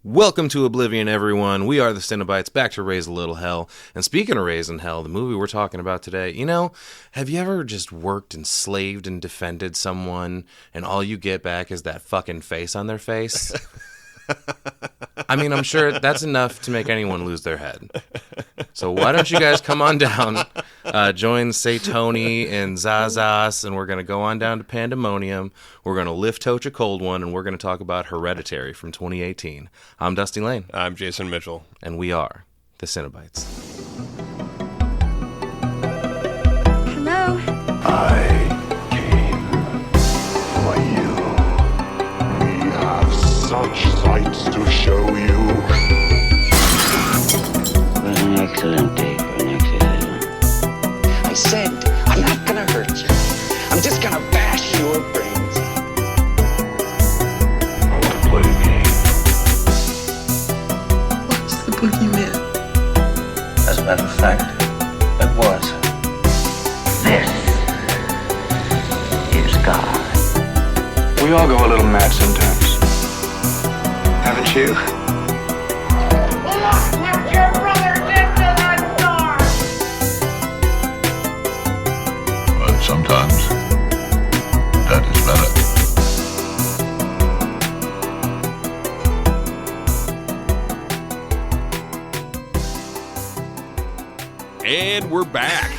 Welcome to Oblivion, everyone. We are the Cinebytes, back to Raise a Little Hell. And speaking of Raising Hell, the movie we're talking about today, have you ever just worked and slaved and defended someone, and all you get back is that fucking face on their face? I mean, I'm sure that's enough to make anyone lose their head. So why don't you guys come on down, join Say Tony and Zazas, and we're going to go on down to Pandemonium. We're going to lift Toach a cold one, and we're going to talk about Hereditary from 2018. I'm Dusty Lane. I'm Jason Mitchell. And we are the Cinebytes. Hello? I came for you. We have such sights to show you. It was an excellent day for an exorcism. I said, I'm not gonna hurt you. I'm just gonna bash your brains in. I want to play a game. What's the boogeyman? As a matter of fact, it was. This is God. We all go a little mad sometimes. Haven't you? But sometimes that is better. And we're back.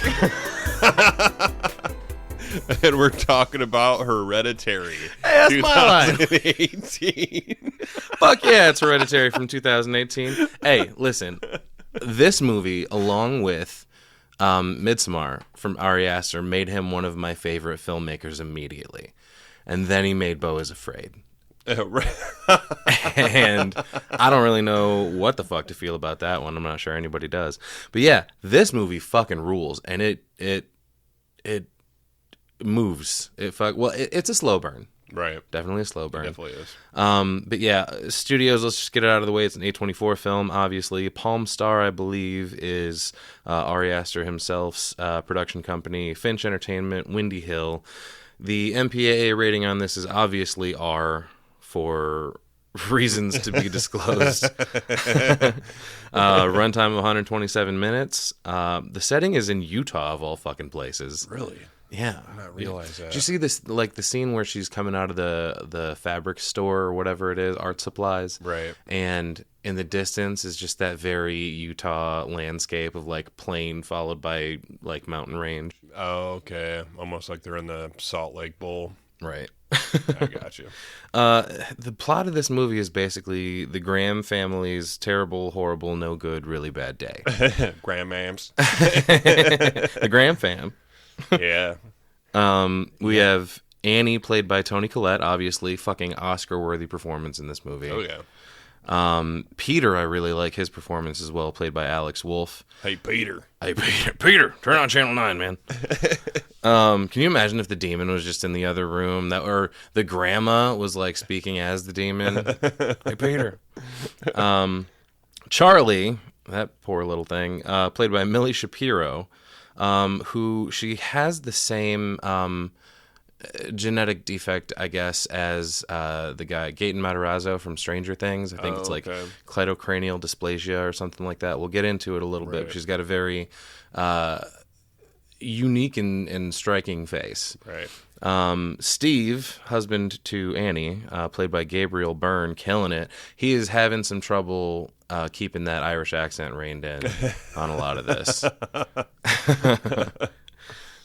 And we're talking about Hereditary. Hey, that's my line. 2018. Fuck yeah, it's Hereditary from 2018. Hey, listen, this movie, along with Midsommar from Ari Aster, made him one of my favorite filmmakers immediately. And then he made Beau is Afraid. And I don't really know what the fuck to feel about that one. I'm not sure anybody does. But yeah, this movie fucking rules, and it moves. It's a slow burn. Right. Definitely a slow burn. Definitely is. But yeah, studios, let's just get it out of the way. It's an A24 film, obviously. Palm Star, I believe, is Ari Aster himself's production company. Finch Entertainment, Windy Hill. The MPAA rating on this is obviously R for reasons to be disclosed. Runtime of 127 minutes. The setting is in Utah, of all fucking places. Really? Yeah. I did not realize that. Did you see this, like the scene where she's coming out of the fabric store or whatever it is, art supplies? Right. And in the distance is just that very Utah landscape of like plain followed by like mountain range. Oh, okay. Almost like they're in the Salt Lake Bowl. Right. I got you. The plot of this movie is basically the Graham family's terrible, horrible, no good, really bad day. Grandmams. The Graham fam. Yeah. We have Annie, played by Toni Collette, obviously fucking Oscar-worthy performance in this movie. Oh, yeah. Peter, I really like his performance as well, played by Alex Wolff. Hey, Peter. Hey, Peter, turn on Channel 9, man. Can you imagine if the demon was just in the other room, or the grandma was like speaking as the demon? Hey, Peter. Charlie, that poor little thing, played by Millie Shapiro, who she has the same genetic defect, I guess, as the guy Gaten Matarazzo from Stranger Things. I think it's like cleidocranial dysplasia or something like that. We'll get into it a little bit. She's got a very unique and striking face. Right. Steve, husband to Annie, played by Gabriel Byrne, killing it. He is having some trouble keeping that Irish accent reined in on a lot of this.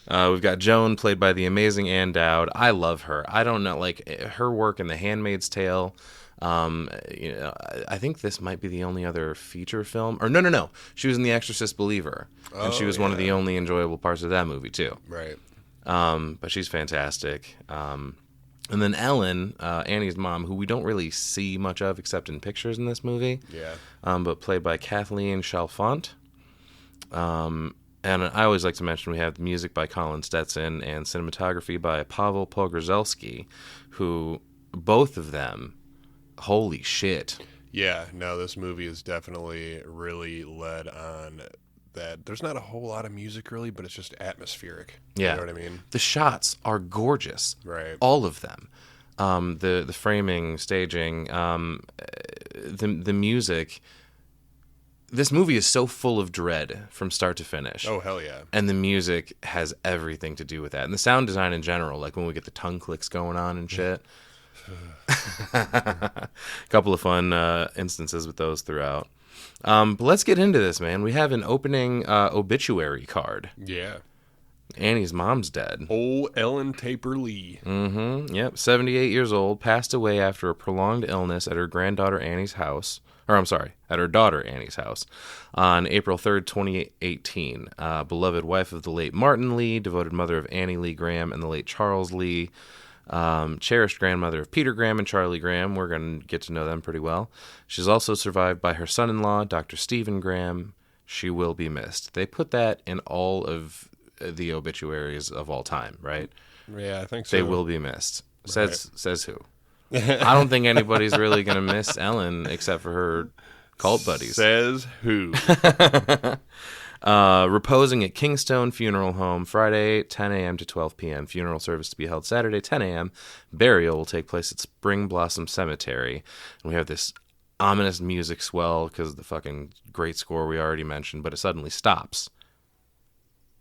We've got Joan, played by the amazing Ann Dowd. I love her. I don't know, like her work in The Handmaid's Tale. I think this might be the only other feature film. Or no. She was in The Exorcist Believer, and she was one of the only enjoyable parts of that movie too. Right. But she's fantastic. And then Ellen, Annie's mom, who we don't really see much of except in pictures in this movie. Yeah. But played by Kathleen Chalfant. And I always like to mention we have music by Colin Stetson and cinematography by Pavel Pogorzelski, who both of them, holy shit. Yeah, no, this movie is definitely really led on that. There's not a whole lot of music really, but it's just atmospheric. Yeah. You know what I mean? The shots are gorgeous. Right. All of them. The framing, staging, the music. This movie is so full of dread from start to finish. Oh, hell yeah. And the music has everything to do with that. And the sound design in general, like when we get the tongue clicks going on and shit. A couple of fun instances with those throughout. But let's get into this, man. We have an opening obituary card. Yeah. Annie's mom's dead. Old Ellen Taper Lee. Mm-hmm. Yep. 78 years old, passed away after a prolonged illness at her granddaughter Annie's house. Or, I'm sorry, at her daughter Annie's house on April 3rd, 2018. Beloved wife of the late Martin Lee, devoted mother of Annie Lee Graham and the late Charles Lee, cherished grandmother of Peter Graham and Charlie Graham. We're going to get to know them pretty well. She's also survived by her son-in-law, Dr. Stephen Graham. She will be missed. They put that in all of the obituaries of all time, right? Yeah, I think so. They will be missed. Says who? I don't think anybody's really going to miss Ellen except for her cult buddies. Says who? Reposing at Kingstone Funeral Home, Friday, 10 a.m. to 12 p.m. Funeral service to be held Saturday, 10 a.m. Burial will take place at Spring Blossom Cemetery. And we have this ominous music swell because of the fucking great score we already mentioned, but it suddenly stops.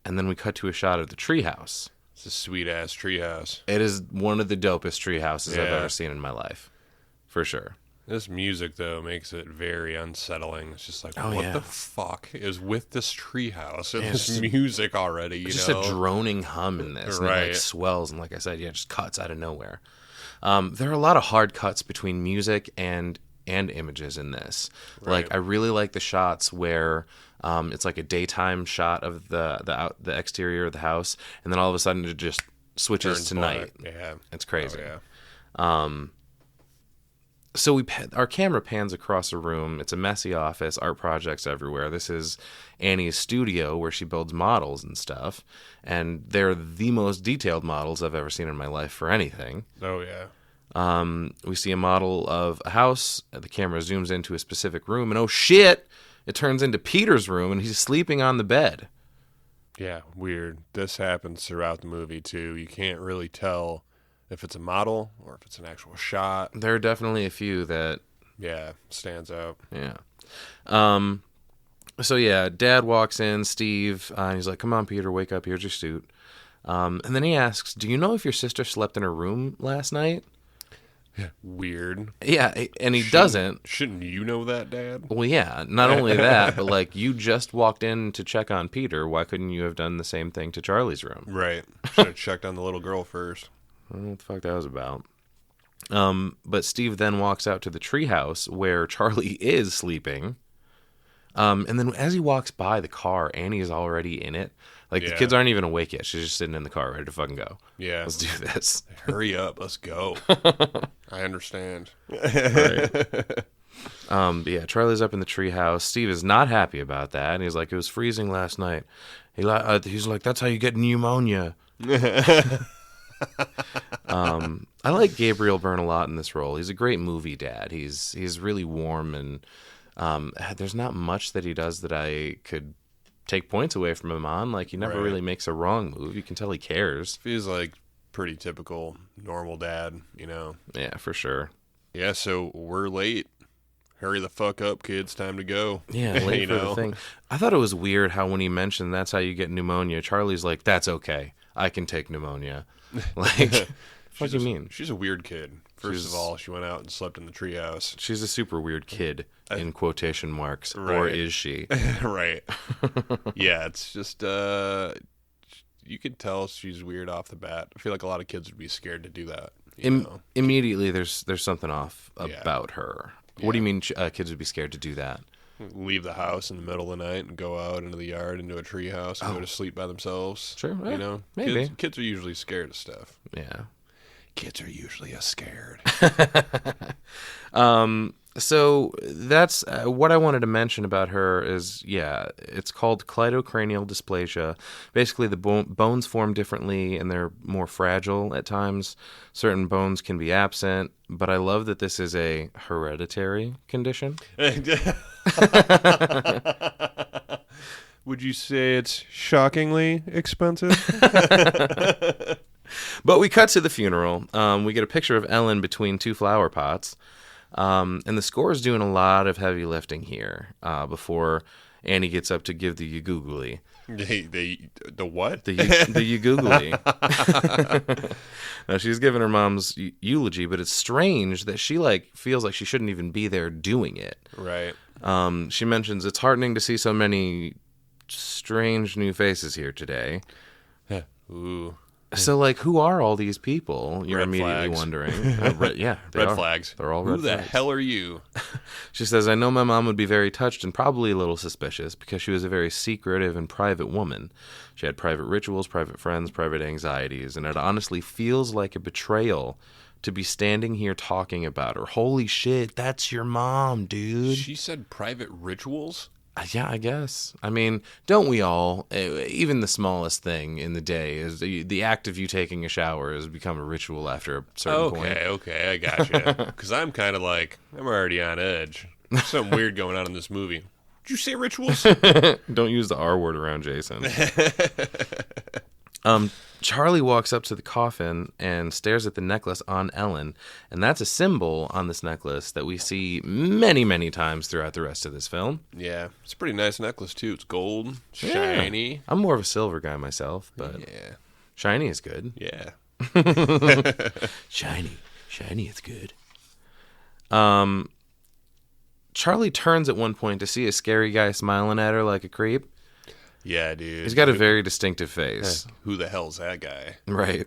And then we cut to a shot of the treehouse. It's a sweet-ass treehouse. It is one of the dopest tree houses I've Yeah. ever seen in my life. For sure. This music, though, makes it very unsettling. It's just like, Oh, what yeah. the fuck is with this treehouse and Yeah, this just- music already, you Just know? a droning hum in this. And it Right. like swells and, like I said, just cuts out of nowhere. There are a lot of hard cuts between music and images in this. Right. Like, I really like the shots where it's like a daytime shot of the exterior of the house, and then all of a sudden it just switches Turns to black. night. Yeah. It's crazy. Oh, yeah. So our camera pans across a room. It's a messy office, art projects everywhere. This is Annie's studio where she builds models and stuff, and they're the most detailed models I've ever seen in my life for anything. Oh, yeah. We see a model of a house. The camera zooms into a specific room, and oh shit, it turns into Peter's room, and he's sleeping on the bed. Yeah, weird. This happens throughout the movie, too. You can't really tell if it's a model or if it's an actual shot. There are definitely a few that, Yeah, stands out. yeah. So yeah, Dad walks in, Steve, and he's like, "Come on, Peter, wake up. Here's your suit." And then he asks, "Do you know if your sister slept in her room last night?" Weird. Yeah, and he doesn't. Shouldn't you know that, Dad? Well, yeah, not only that, but like, you just walked in to check on Peter. Why couldn't you have done the same thing to Charlie's room? Right. Should have checked on the little girl first. I don't know what the fuck that was about. But Steve then walks out to the treehouse where Charlie is sleeping. And then as he walks by the car, Annie is already in it. Like, the Yeah. kids aren't even awake yet. She's just sitting in the car ready to fucking go. Yeah. Let's do this. Hurry up. Let's go. I understand. But yeah, Charlie's up in the treehouse. Steve is not happy about that. And he's like, "It was freezing last night." He's like, "That's how you get pneumonia." I like Gabriel Byrne a lot in this role. He's a great movie dad. He's really warm, and there's not much that he does that I could take points away from him on. Like, he never Right. really makes a wrong move. You can tell he cares. Feels like pretty typical normal dad, you know. Yeah, for sure. Yeah, so we're late. Hurry the fuck up, kids. Time to go. Yeah, late You for the know? thing. I thought it was weird how when he mentioned that's how you get pneumonia, Charlie's like, "That's okay. I can take pneumonia." Like, what do you mean? She's a weird kid. First She's- of all, she went out and slept in the treehouse. She's a super weird kid, in quotation marks. Or Right. is she? Right. Yeah, it's just you can tell she's weird off the bat. I feel like a lot of kids would be scared to do that. You know? Immediately, there's something off Yeah. about her. What do you mean kids would be scared to do that? Leave the house in the middle of the night and go out into the yard, into a treehouse, and go to sleep by themselves. Sure, yeah, You know? maybe. Kids are usually scared of stuff. Yeah. Kids are usually scared. So that's what I wanted to mention about her is, yeah, it's called cleidocranial dysplasia. Basically, the bones form differently and they're more fragile at times. Certain bones can be absent, but I love that this is a hereditary condition. Would you say it's shockingly expensive? But we cut to the funeral. We get a picture of Ellen between two flower pots. And the score is doing a lot of heavy lifting here before Annie gets up to give the googly. The what? The googly. Now, she's giving her mom's eulogy, but it's strange that she feels like she shouldn't even be there doing it. Right. She mentions it's heartening to see so many strange new faces here today. Ooh. So, who are all these people? You're Red immediately flags. wondering. Yeah, Red flags. They're all red Who the flags. hell are you? She says, I know my mom would be very touched and probably a little suspicious because she was a very secretive and private woman. She had private rituals, private friends, private anxieties, and it honestly feels like a betrayal to be standing here talking about her. Holy shit, that's your mom, dude. She said private rituals? Yeah, I guess. I mean, don't we all? Even the smallest thing in the day is the act of you taking a shower has become a ritual after a certain point. Okay, I gotcha. Because I'm kind of I'm already on edge. There's something weird going on in this movie. Did you say rituals? Don't use the R word around Jason. Charlie walks up to the coffin and stares at the necklace on Ellen, and that's a symbol on this necklace that we see many, many times throughout the rest of this film. Yeah, it's a pretty nice necklace, too. It's gold, shiny. Yeah. I'm more of a silver guy myself, but Yeah. shiny is good. Yeah. Shiny is good. Charlie turns at one point to see a scary guy smiling at her like a creep. Yeah, dude. He's got a very distinctive face. Who the hell's that guy? Right.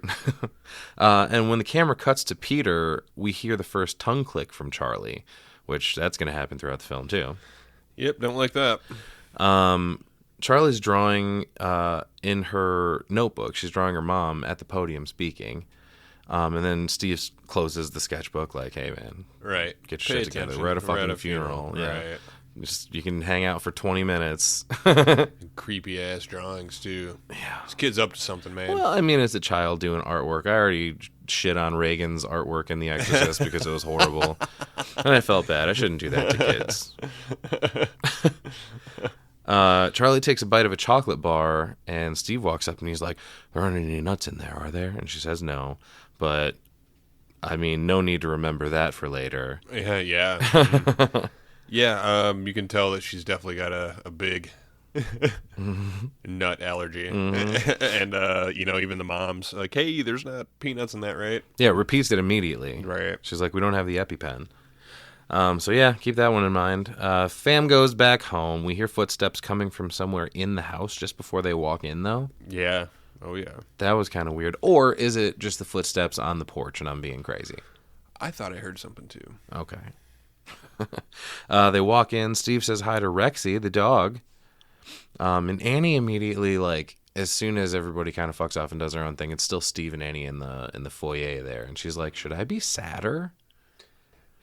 And when the camera cuts to Peter, we hear the first tongue click from Charlie, which that's going to happen throughout the film, too. Yep, don't like that. Charlie's drawing in her notebook. She's drawing her mom at the podium speaking. And then Steve closes the sketchbook like, hey, man, Right. get your Pay shit together. attention. We're at a We're fucking funeral. Yeah. Right. You can hang out for 20 minutes. Creepy ass drawings, too. Yeah. This kid's up to something, man. Well, I mean, as a child doing artwork, I already shit on Reagan's artwork in The Exorcist because it was horrible. And I felt bad. I shouldn't do that to kids. Charlie takes a bite of a chocolate bar, and Steve walks up and he's like, there aren't any nuts in there, are there? And she says no. But, I mean, no need to remember that for later. Yeah. Yeah, you can tell that she's definitely got a big nut allergy. And, even the mom's like, hey, there's not peanuts in that, right? Yeah, repeats it immediately. Right. She's like, we don't have the EpiPen. So yeah, keep that one in mind. Fam goes back home. We hear footsteps coming from somewhere in the house just before they walk in, though. Yeah. Oh, yeah. That was kind of weird. Or is it just the footsteps on the porch and I'm being crazy? I thought I heard something, too. Okay. They walk in. Steve says hi to Rexy, the dog. And Annie immediately, as soon as everybody kind of fucks off and does their own thing, it's still Steve and Annie in the foyer there. And she's like, should I be sadder?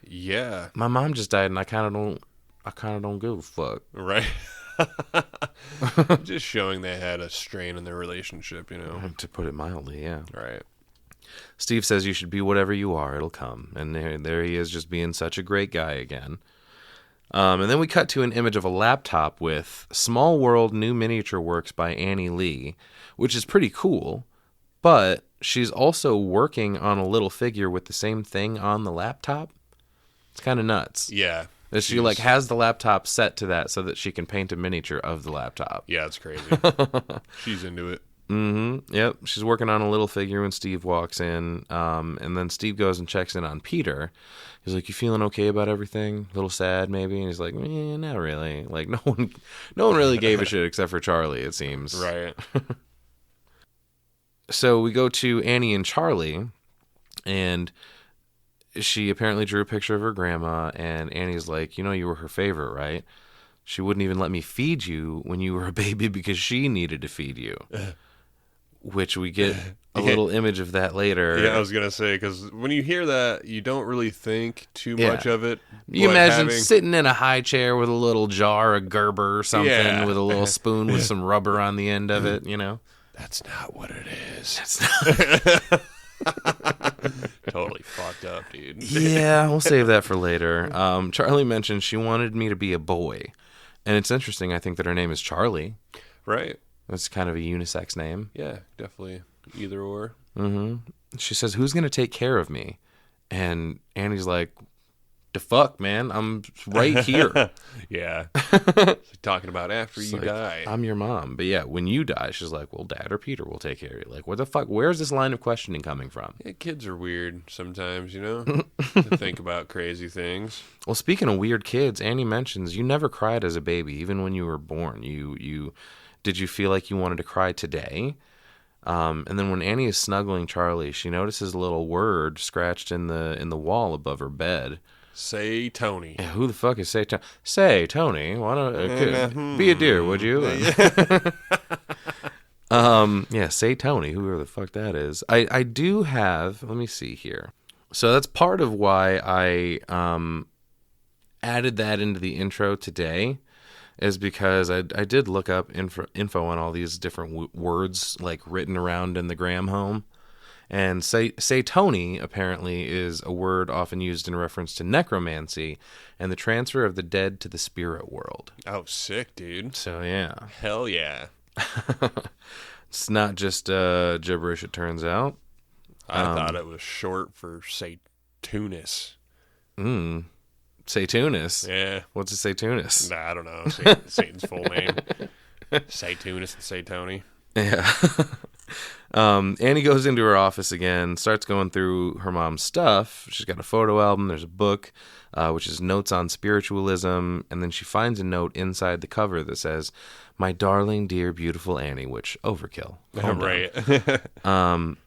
Yeah. My mom just died and I kind of don't give a fuck. Right. Just showing they had a strain in their relationship, To put it mildly, yeah. Right. Steve says you should be whatever you are, it'll come. And there he is, just being such a great guy again. And then we cut to an image of a laptop with Small World New Miniature Works by Annie Lee, which is pretty cool. But she's also working on a little figure with the same thing on the laptop. It's kind of nuts. Yeah. That she has the laptop set to that so that she can paint a miniature of the laptop. Yeah, it's crazy. She's into it. Mm-hmm. Yep. She's working on a little figure when Steve walks in. And then Steve goes and checks in on Peter. He's like, you feeling okay about everything? A little sad maybe? And he's like, not really. No one really gave a shit except for Charlie, it seems. Right. So we go to Annie and Charlie, and she apparently drew a picture of her grandma, and Annie's like, you were her favorite, right? She wouldn't even let me feed you when you were a baby because she needed to feed you. Which we get a little image of that later. Yeah, I was going to say, because when you hear that, you don't really think too much of it. You imagine sitting in a high chair with a little jar of Gerber or something with a little spoon with some rubber on the end of it, That's not what it is. That's not... Totally fucked up, dude. Yeah, we'll save that for later. Charlie mentioned she wanted me to be a boy. And it's interesting, I think, that her name is Charlie. Right. That's kind of a unisex name. Yeah, definitely. Either or. Mm-hmm. She says, who's going to take care of me? And Annie's like, the fuck, man? I'm right here. Yeah. It's talking about after you Like, die. I'm your mom. But yeah, when you die, she's like, well, Dad or Peter will take care of you. Like, what the fuck? Where's this line of questioning coming from? Yeah, kids are weird sometimes, to think about crazy things. Well, speaking of weird kids, Annie mentions you never cried as a baby, even when you were born. Did you feel like you wanted to cry today? And then when Annie is snuggling Charlie, she notices a little word scratched in the wall above her bed. Say Tony. Yeah, who the fuck is Say Tony? Say Tony, why don't be a deer, would you? Yeah, Say Tony, whoever the fuck that is. I do have. Let me see here. So that's part of why I added that into the intro today, is because I did look up info on all these different words like written around in the Graham home. And say Tony apparently is a word often used in reference to necromancy and the transfer of the dead to the spirit world. Oh, sick, dude. So yeah. Hell yeah. It's not just gibberish, it turns out. I thought it was short for Satunis. Satunis? Yeah. What's a Satunis? Nah, I don't know. Satan's full name. Satunis and Say Tony. Yeah. Annie goes into her office again, starts going through her mom's stuff. She's got a photo album, there's a book, which is notes on spiritualism, and then she finds a note inside the cover that says, "My darling, dear, beautiful Annie," which, overkill. Right.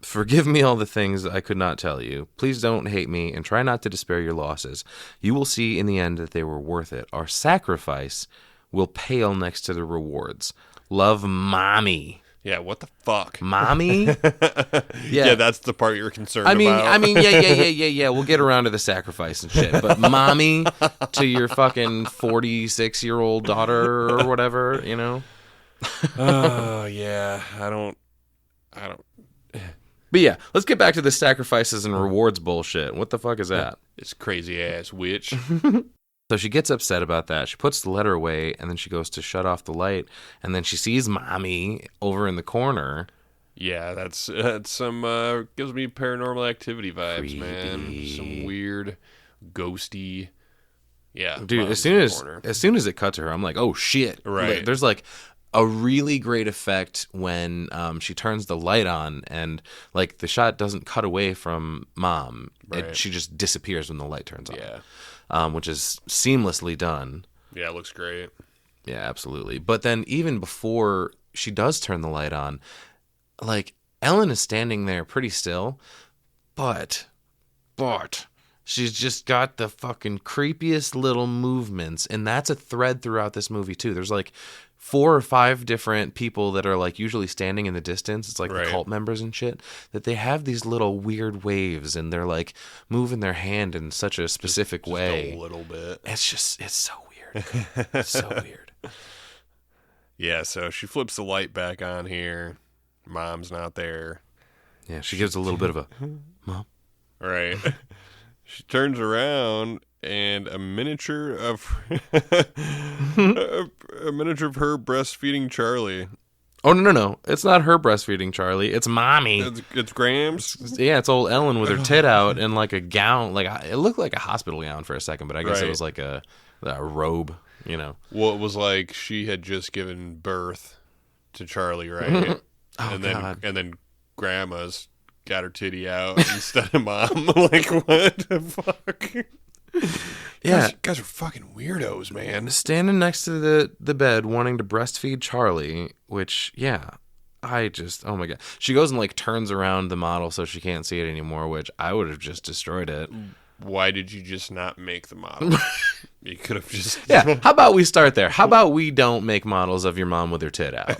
Forgive me all the things I could not tell you. Please don't hate me and try not to despair your losses. You will see in the end that they were worth it. Our sacrifice will pale next to the rewards. Love, Mommy. Yeah, what the fuck? Mommy? Yeah, that's the part you're concerned about. Yeah. We'll get around to the sacrifice and shit. But Mommy to your fucking 46-year-old daughter or whatever, Oh, yeah. I don't. But yeah, let's get back to the sacrifices and rewards bullshit. What the fuck is that? This crazy ass witch. So she gets upset about that. She puts the letter away, and then she goes to shut off the light, and then she sees Mommy over in the corner. Yeah, that's some gives me Paranormal Activity vibes, Creepy. Man. Some weird, ghosty. Yeah, Dude, as soon as it cut to her, I'm like, oh shit! Right. There's like a really great effect when she turns the light on, and like the shot doesn't cut away from Mom. Right. She just disappears when the light turns on. Yeah. Which is seamlessly done. Yeah, it looks great. Yeah, absolutely. But then even before she does turn the light on, like Ellen is standing there pretty still, but she's just got the fucking creepiest little movements, and that's a thread throughout this movie too. There's like 4 or 5 different people that are like usually standing in the distance. It's like right. The cult members and shit, that they have these little weird waves, and they're like moving their hand in such a specific way. A little bit. It's so weird. It's so weird. Yeah, so she flips the light back on here. Mom's not there. Yeah, she gives a little bit of a Mom. Right. She turns around, and a miniature of her breastfeeding Charlie. Oh no! It's not her breastfeeding Charlie. It's Mommy. It's Grams. Yeah, it's old Ellen with her tit out and like a gown. Like it looked like a hospital gown for a second, but I guess it was like a robe. Well, it was like she had just given birth to Charlie, right? And then Grandma's got her titty out instead of Mom. Like, what the fuck? Yeah, guys are fucking weirdos, man. Standing next to the bed, wanting to breastfeed Charlie, which, yeah, oh my God. She goes and like turns around the model so she can't see it anymore, which I would have just destroyed it. Why did you just not make the model? You could have just... Yeah, how about we start there? How about we don't make models of your mom with her tit out?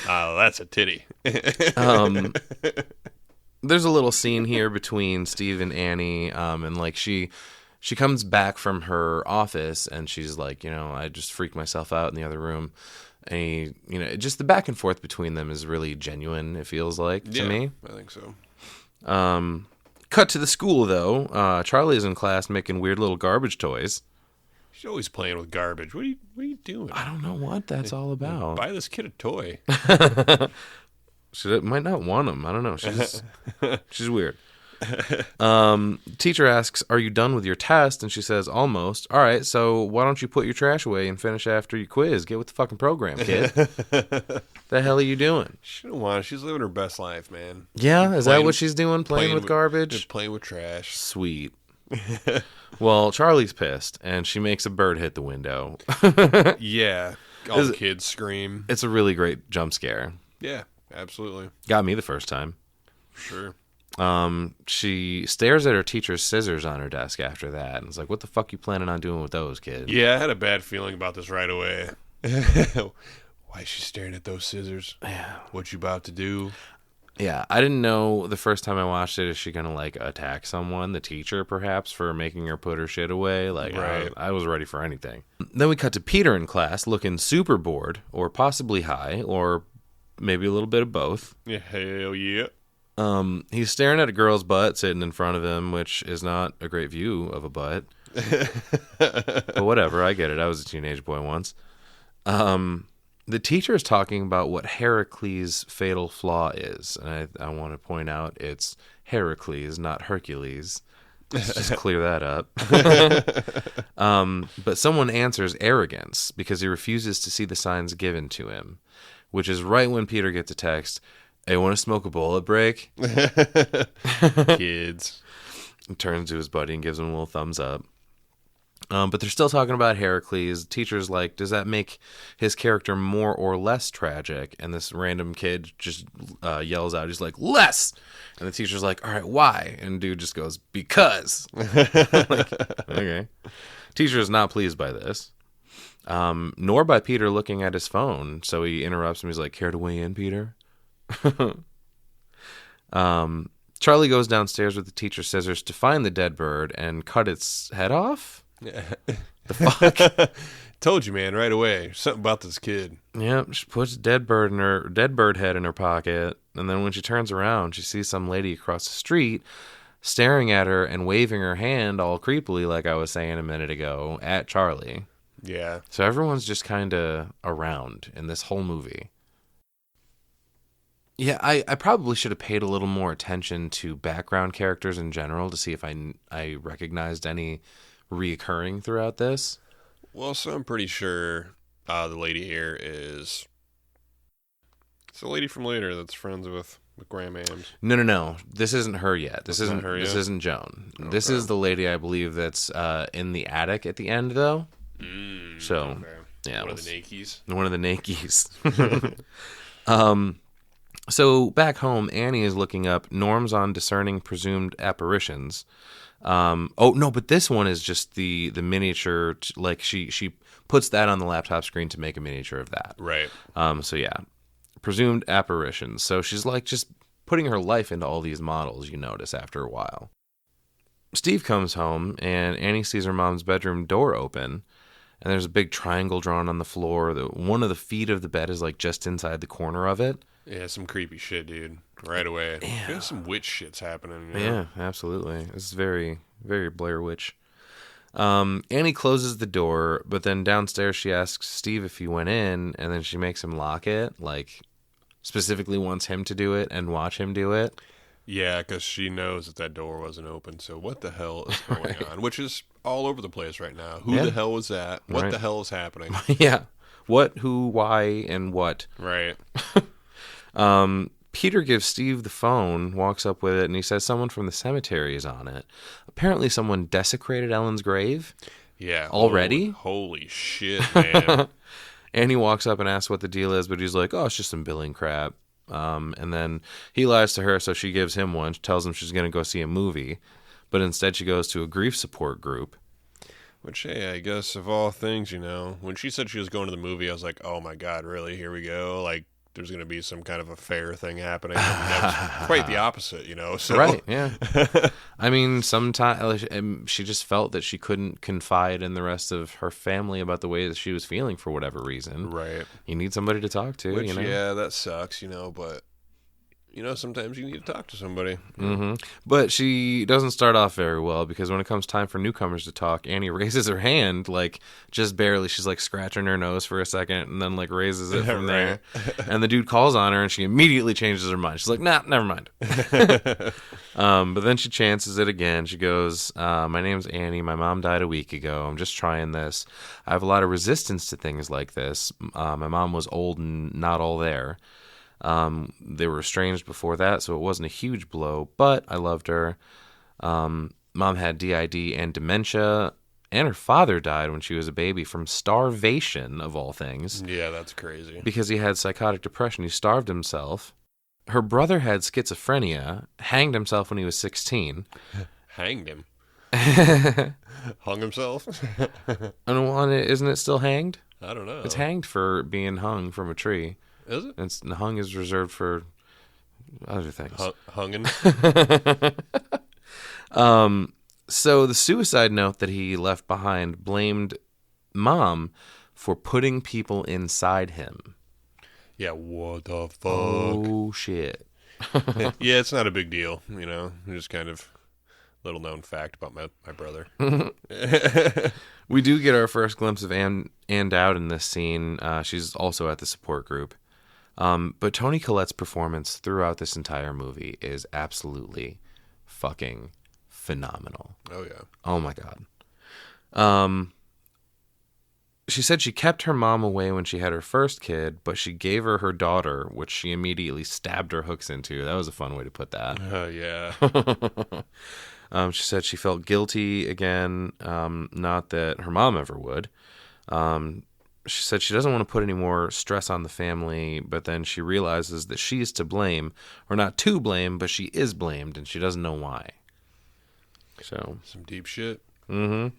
Oh, that's a titty. There's a little scene here between Steve and Annie, and like she comes back from her office, and she's like, I just freaked myself out in the other room. And just the back and forth between them is really genuine, it feels like, to me. I think so. Cut to the school, though. Charlie is in class making weird little garbage toys. She's always playing with garbage. What are you doing? I don't know what that's all about. Buy this kid a toy. She might not want them. I don't know. She's weird. Teacher asks, "Are you done with your test?" And she says, "Almost." "All right, so why don't you put your trash away and finish after your quiz? Get with the fucking program, kid." The hell are you doing? She don't want it. She's living her best life, man. Yeah, is that what she's doing? Playing with garbage? Just playing with trash. Sweet. Well, Charlie's pissed, and she makes a bird hit the window. Yeah. All the kids scream. It's a really great jump scare. Yeah, absolutely. Got me the first time. Sure. She stares at her teacher's scissors on her desk after that, and is like, "What the fuck you planning on doing with those, kid?" Yeah, I had a bad feeling about this right away. Why is she staring at those scissors? Yeah. What you about to do? Yeah, I didn't know the first time I watched it, is she gonna like attack someone, the teacher perhaps, for making her put her shit away? Like, right. I was ready for anything. Then we cut to Peter in class, looking super bored, or possibly high, or maybe a little bit of both. Yeah, hell yeah. He's staring at a girl's butt sitting in front of him, which is not a great view of a butt. But whatever, I get it. I was a teenage boy once. The teacher is talking about what Heracles' fatal flaw is. And I want to point out it's Heracles, not Hercules. Let's just clear that up. But someone answers arrogance because he refuses to see the signs given to him, which is right when Peter gets a text, "Hey, want to smoke a bullet break?" Kids. He turns to his buddy and gives him a little thumbs up. But they're still talking about Heracles. The teacher's like, "Does that make his character more or less tragic?" And this random kid just yells out, he's like, "Less!" And the teacher's like, "All right, why?" And dude just goes, "Because." Like, okay. Teacher is not pleased by this, nor by Peter looking at his phone. So he interrupts him. He's like, "Care to weigh in, Peter?" Charlie goes downstairs with the teacher's scissors to find the dead bird and cut its head off. The fuck? Told you, man, right away. Something about this kid. Yep, she puts a dead bird head in her pocket, and then when she turns around, she sees some lady across the street staring at her and waving her hand all creepily, like I was saying a minute ago, at Charlie. Yeah. So everyone's just kind of around in this whole movie. Yeah, I probably should have paid a little more attention to background characters in general to see if I recognized any reoccurring throughout this. Well, so I'm pretty sure the lady here is... It's the lady from later that's friends with Graham Ames. No. This isn't her yet. This isn't her yet? This isn't Joan. Okay. This is the lady, I believe, that's in the attic at the end, though. So, okay. yeah. One of the Nakies. One of the Nakies. So back home, Annie is looking up norms on discerning presumed apparitions. But this one is just the miniature. Like she puts that on the laptop screen to make a miniature of that. Right. So yeah, presumed apparitions. So she's like just putting her life into all these models. You notice after a while. Steve comes home and Annie sees her mom's bedroom door open, and there's a big triangle drawn on the floor. One of the feet of the bed is like just inside the corner of it. Yeah, some creepy shit, dude. Right away. Yeah. There's some witch shit's happening. You know? Yeah, absolutely. This is very, very Blair Witch. Annie closes the door, but then downstairs she asks Steve if he went in, and then she makes him lock it, like specifically wants him to do it and watch him do it. Yeah, because she knows that door wasn't open, so what the hell is going on? Which is all over the place right now. Who the hell was that? What the hell is happening? Yeah. What, who, why, and what. Right. Peter gives Steve the phone, walks up with it, and he says someone from the cemetery is on it. Apparently someone desecrated Ellen's grave. Yeah. Already? Holy shit, man. And he walks up and asks what the deal is, but he's like, "Oh, it's just some billing crap." And then he lies to her, so she gives him one. She tells him she's going to go see a movie, but instead she goes to a grief support group. Which, hey, I guess of all things, when she said she was going to the movie, I was like, oh my God, really? Here we go? Like, there's going to be some kind of affair thing happening. And that was quite the opposite, So. Right, yeah. I mean, sometimes she just felt that she couldn't confide in the rest of her family about the way that she was feeling for whatever reason. Right. You need somebody to talk to, Which, yeah, that sucks, but sometimes you need to talk to somebody. Mm-hmm. But she doesn't start off very well, because when it comes time for newcomers to talk, Annie raises her hand, like, just barely. She's, like, scratching her nose for a second and then, like, raises it from there. And the dude calls on her, and she immediately changes her mind. She's like, nah, never mind. But then she chances it again. She goes, my name's Annie. My mom died a week ago. I'm just trying this. I have a lot of resistance to things like this. My mom was old and not all there. They were estranged before that, so it wasn't a huge blow, but I loved her. Mom had DID and dementia, and her father died when she was a baby from starvation, of all things. Yeah, that's crazy. Because he had psychotic depression. He starved himself. Her brother had schizophrenia, hanged himself when he was 16. Hanged him? Hung himself? And isn't it still hanged? I don't know. It's hanged for being hung from a tree. Is it? The hung is reserved for other things. Hunging? So the suicide note that he left behind blamed Mom for putting people inside him. Yeah, what the fuck? Oh, shit. Yeah, it's not a big deal, Just kind of little known fact about my brother. We do get our first glimpse of Ann Dowd in this scene. She's also at the support group. But Toni Collette's performance throughout this entire movie is absolutely fucking phenomenal. Oh, yeah. Oh, my God. She said she kept her mom away when she had her first kid, but she gave her her daughter, which she immediately stabbed her hooks into. That was a fun way to put that. Oh, yeah. She said she felt guilty again, not that her mom ever would. She said she doesn't want to put any more stress on the family, but then she realizes that she's to blame, or not to blame, but she is blamed, and she doesn't know why. So some deep shit. Mm-hmm.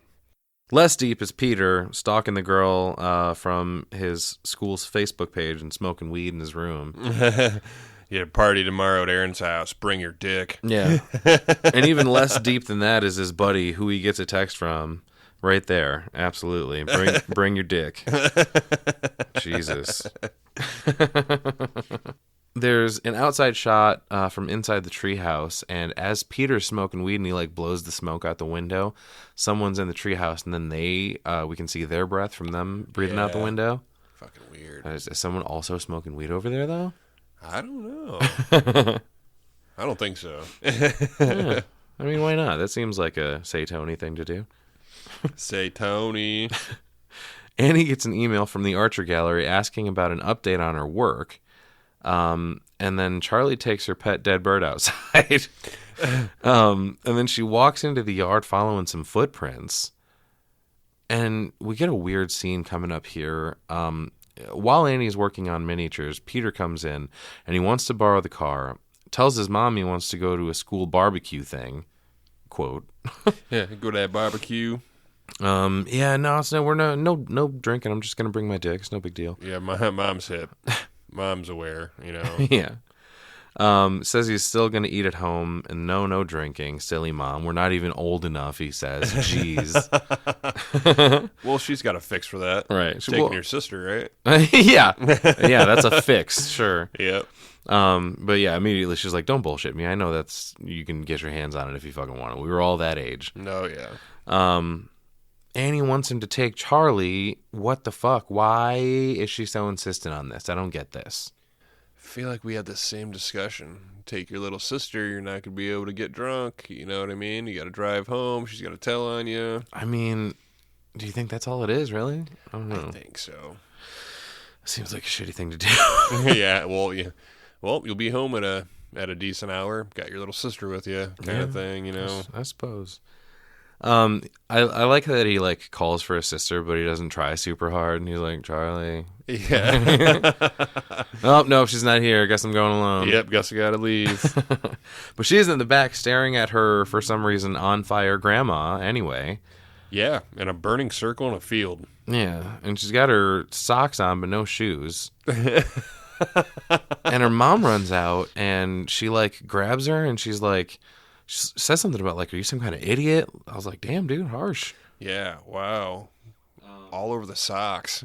Less deep is Peter stalking the girl from his school's Facebook page and smoking weed in his room. Yeah, party tomorrow at Aaron's house. Bring your dick. Yeah. And even less deep than that is his buddy, who he gets a text from. Right there. Absolutely. Bring your dick. Jesus. There's an outside shot from inside the treehouse, and as Peter's smoking weed and he like blows the smoke out the window, someone's in the treehouse, and then we can see their breath from them breathing out the window. Fucking weird. Is someone also smoking weed over there, though? I don't know. I don't think so. Yeah. I mean, why not? That seems like a Say Tony thing to do. Say Tony. Annie gets an email from the Archer Gallery asking about an update on her work. And then Charlie takes her pet dead bird outside. And then she walks into the yard following some footprints. And we get a weird scene coming up here. While Annie's working on miniatures, Peter comes in and he wants to borrow the car. Tells his mom he wants to go to a school barbecue thing. Quote. Yeah, go to that barbecue. Yeah, no, we're no drinking. I'm just gonna bring my dick. It's no big deal. Yeah, my mom's hip. Mom's aware, Yeah. Says he's still gonna eat at home and no drinking. Silly mom. We're not even old enough, he says. Jeez. Well, she's got a fix for that. Right. Taking your sister, right? Yeah. Yeah, that's a fix, sure. Yep. But yeah, immediately she's like, don't bullshit me. I know you can get your hands on it if you fucking want it. We were all that age. No, yeah. Annie wants him to take Charlie. What the fuck? Why is she so insistent on this? I don't get this. I feel like we had the same discussion. Take your little sister, you're not going to be able to get drunk. You know what I mean? You got to drive home. She's got to tell on you. I mean, do you think that's all it is, really? I don't know. I think so. Seems like a shitty thing to do. Yeah, well, you'll be home at a decent hour. Got your little sister with you, kind of thing, I suppose. I like that he like calls for his sister, but he doesn't try super hard, and he's like, Charlie. Yeah. Oh no, she's not here. Guess I'm going alone. Yep, guess I gotta leave. But she's in the back staring at her for some reason on fire grandma anyway. Yeah, in a burning circle in a field. Yeah, and she's got her socks on but no shoes. And her mom runs out and she like grabs her and she says something about like, are you some kind of idiot? I was like, damn, dude, harsh. Yeah, wow. All over the socks.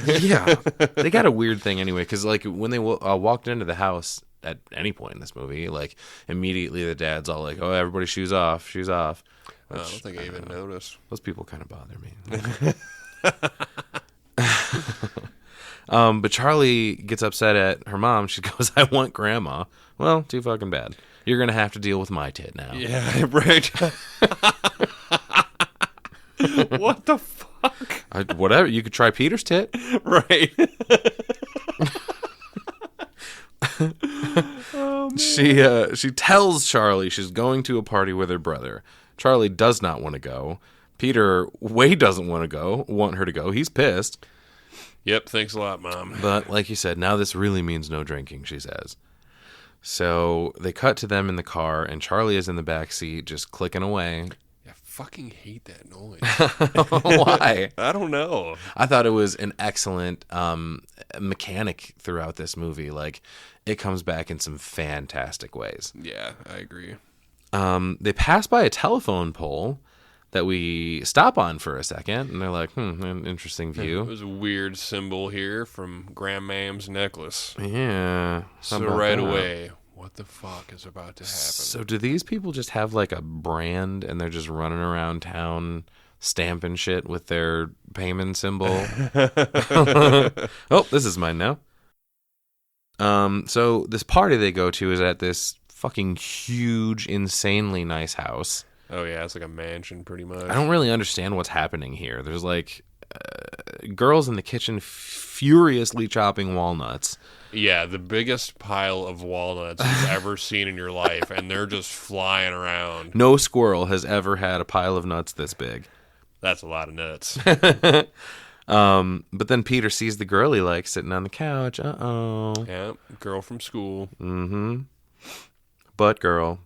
Yeah. They got a weird thing anyway, because like when they walked into the house, at any point in this movie. Like, immediately the dad's all like, oh, everybody shoes off. Which, I don't think I even noticed. Those people kind of bother me. But Charlie gets upset at her mom. She goes, I want grandma. Well, too fucking bad. You're going to have to deal with my tit now. Yeah, right. What the fuck? Whatever. You could try Peter's tit. Right. She tells Charlie she's going to a party with her brother. Charlie does not want to go. Peter way doesn't want her to go. He's pissed. Yep, thanks a lot, Mom. But like you said, now this really means no drinking, she says. So they cut to them in the car, and Charlie is in the back seat just clicking away. I fucking hate that noise. Why? I don't know. I thought it was an excellent mechanic throughout this movie. Like, it comes back in some fantastic ways. Yeah, I agree. They pass by a telephone pole that we stop on for a second, and they're like, an interesting view. There's a weird symbol here from Grandmam's necklace. Yeah. So right away, what the fuck is about to happen? So do these people just have like a brand, and they're just running around town stamping shit with their payment symbol? Oh, this is mine now. So this party they go to is at this fucking huge, insanely nice house. Oh, yeah, it's like a mansion pretty much. I don't really understand what's happening here. There's like girls in the kitchen furiously chopping walnuts. Yeah, the biggest pile of walnuts you've ever seen in your life, and they're just flying around. No squirrel has ever had a pile of nuts this big. That's a lot of nuts. But then Peter sees the girl he likes sitting on the couch. Uh-oh. Yeah, girl from school. Mm-hmm. But girl.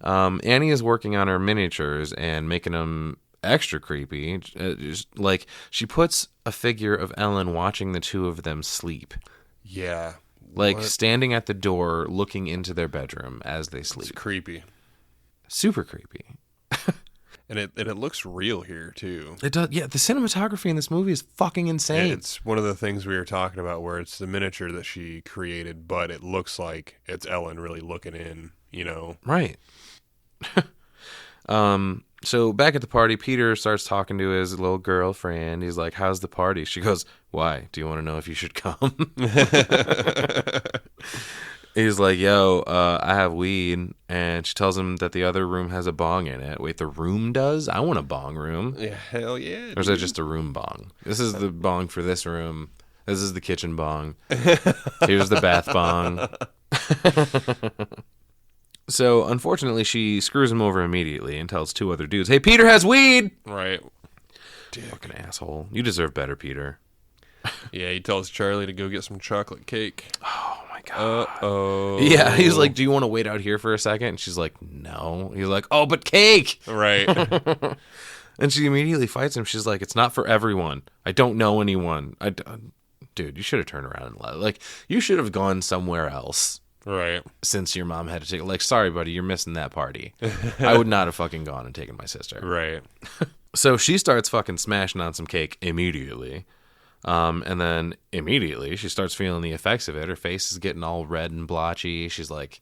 Annie is working on her miniatures and making them extra creepy. Just, like, she puts a figure of Ellen watching the two of them sleep. Yeah. Like, standing at the door looking into their bedroom as they sleep. It's creepy. Super creepy. And it looks real here, too. It does. Yeah, the cinematography in this movie is fucking insane. It's one of the things we were talking about where it's the miniature that she created, but it looks like it's Ellen really looking in, you know? Right. So back at the party, Peter starts talking to his little girlfriend. He's like, how's the party? She goes, why? Do you want to know if you should come? He's like, yo, I have weed. And she tells him that the other room has a bong in it. Wait, the room does? I want a bong room. Yeah, hell yeah. Or is it just a room bong? This is the bong for this room. This is the kitchen bong. Here's the bath bong. So, unfortunately, she screws him over immediately and tells two other dudes, hey, Peter has weed! Right. Fucking asshole. You deserve better, Peter. Yeah, he tells Charlie to go get some chocolate cake. Oh, my God. Uh-oh. Yeah, he's like, do you want to wait out here for a second? And she's like, no. He's like, oh, but cake! Right. And she immediately fights him. She's like, it's not for everyone. I don't know anyone. Dude, you should have turned around and left. Like, you should have gone somewhere else. Right. Since your mom had to take, like, sorry, buddy, you're missing that party. I would not have fucking gone and taken my sister. Right. So she starts fucking smashing on some cake immediately. And then immediately she starts feeling the effects of it. Her face is getting all red and blotchy. She's like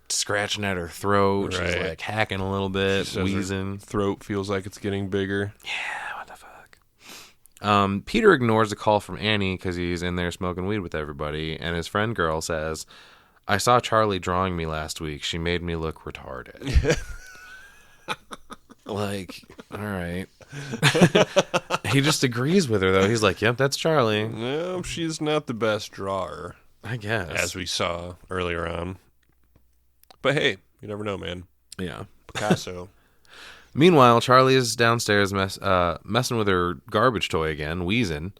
scratching at her throat. Right. She's like hacking a little bit, wheezing. Her throat feels like it's getting bigger. Yeah, what the fuck? Peter ignores a call from Annie because he's in there smoking weed with everybody. And his friend girl says, I saw Charlie drawing me last week. She made me look retarded. Like, all right. He just agrees with her, though. He's like, yep, that's Charlie. No, she's not the best drawer. I guess. As we saw earlier on. But hey, you never know, man. Yeah. Picasso. Meanwhile, Charlie is downstairs messing with her garbage toy again, wheezing.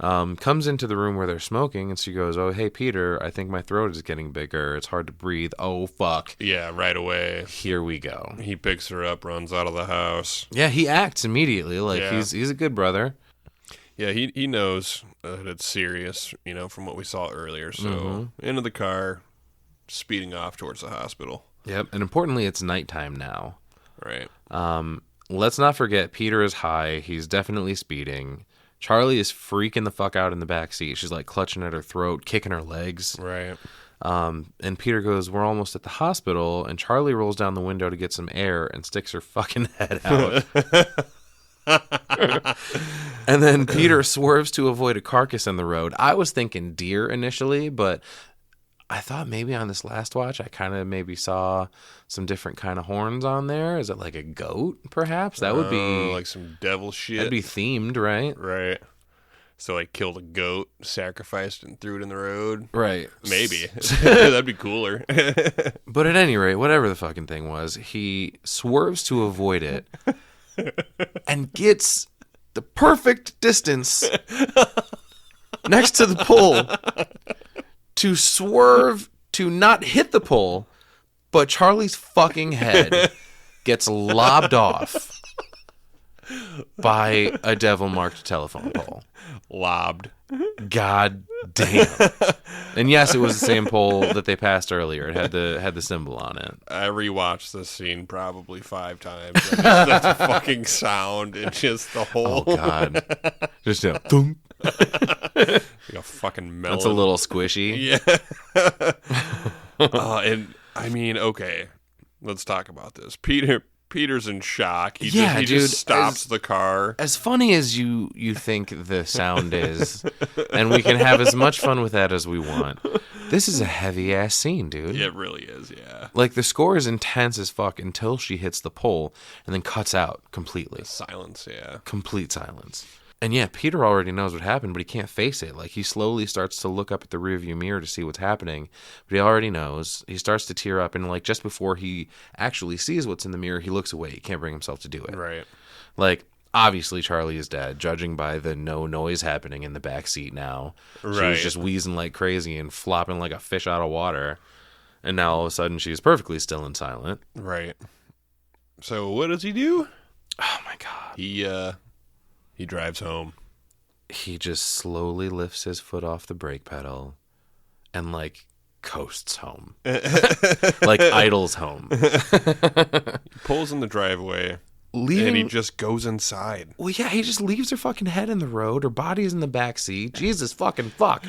Comes into the room where they're smoking, and she goes, oh, hey, Peter, I think my throat is getting bigger. It's hard to breathe. Oh, fuck. Yeah, right away. Here we go. He picks her up, runs out of the house. Yeah, he acts immediately. Like, he's a good brother. Yeah, he knows that it's serious, you know, from what we saw earlier. So, into the car, speeding off towards the hospital. Yep, and importantly, it's nighttime now. Right. Let's not forget, Peter is high. He's definitely speeding. Charlie is freaking the fuck out in the back seat. She's like clutching at her throat, kicking her legs. Right. And Peter goes, "We're almost at the hospital." And Charlie rolls down the window to get some air and sticks her fucking head out. And then Peter swerves to avoid a carcass in the road. I was thinking deer initially, but I thought maybe on this last watch I kind of maybe saw some different kind of horns on there. Is it like a goat, perhaps? That would be like some devil shit. That'd be themed, right? Right. So like killed a goat, sacrificed it, and threw it in the road. Right. Maybe. That'd be cooler. But at any rate, whatever the fucking thing was, he swerves to avoid it and gets the perfect distance next to the pole to swerve to not hit the pole, but Charlie's fucking head gets lobbed off by a devil-marked telephone pole. Lobbed. God damn. And yes, it was the same pole that they passed earlier. It had the symbol on it. I rewatched this scene probably 5 times. That's a fucking sound and just the whole... Oh, God. Just a thunk. Like a fucking melon. That's a little squishy. Yeah. And I mean, okay, let's talk about this. Peter's in shock. He just stops the car. As funny as you think the sound is, and we can have as much fun with that as we want, this is a heavy-ass scene, dude. It really is, yeah. Like, the score is intense as fuck until she hits the pole and then cuts out completely. Silence, yeah. Complete silence. And yeah, Peter already knows what happened, but he can't face it. Like, he slowly starts to look up at the rearview mirror to see what's happening, but he already knows. He starts to tear up, and like just before he actually sees what's in the mirror, he looks away. He can't bring himself to do it. Right. Like, obviously Charlie is dead, judging by the no noise happening in the back seat now. She was just wheezing like crazy and flopping like a fish out of water, and now all of a sudden she's perfectly still and silent. Right. So what does he do? Oh my God. He drives home. He just slowly lifts his foot off the brake pedal and, like, coasts home. Like, idles home. He pulls in the driveway, and he just goes inside. Well, yeah, he just leaves her fucking head in the road. Her body's in the back seat. Jesus fucking fuck.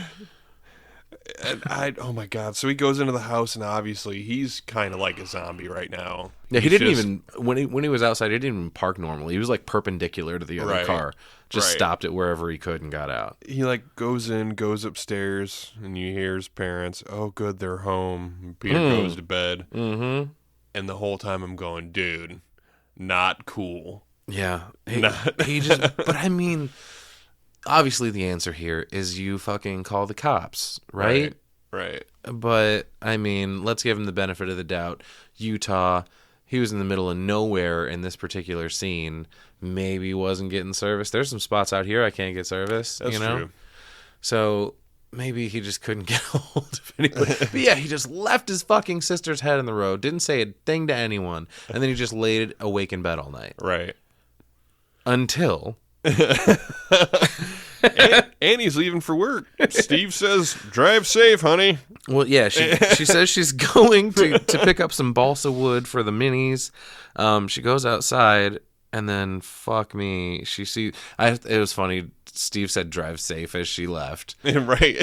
And oh my God. So he goes into the house, and obviously he's kind of like a zombie right now. Yeah, he didn't even, when he was outside, he didn't even park normally. He was like perpendicular to the other car. Just stopped it wherever he could and got out. He like goes upstairs, and you hear his parents, "Oh, good, they're home." And Peter goes to bed. Mm-hmm. And the whole time I'm going, dude, not cool. Yeah. He just, but I mean, obviously the answer here is you fucking call the cops, right? Right. But, I mean, let's give him the benefit of the doubt. Utah, he was in the middle of nowhere in this particular scene. Maybe wasn't getting service. There's some spots out here I can't get service. That's true. So maybe he just couldn't get hold of anybody. But yeah, he just left his fucking sister's head in the road, didn't say a thing to anyone, and then he just laid awake in bed all night. Right. Until... Annie's leaving for work. Steve says, "Drive safe, honey." Well, yeah, she says she's going to pick up some balsa wood for the minis. She goes outside, and then fuck me, she sees. It was funny. Steve said, "Drive safe" as she left. Right.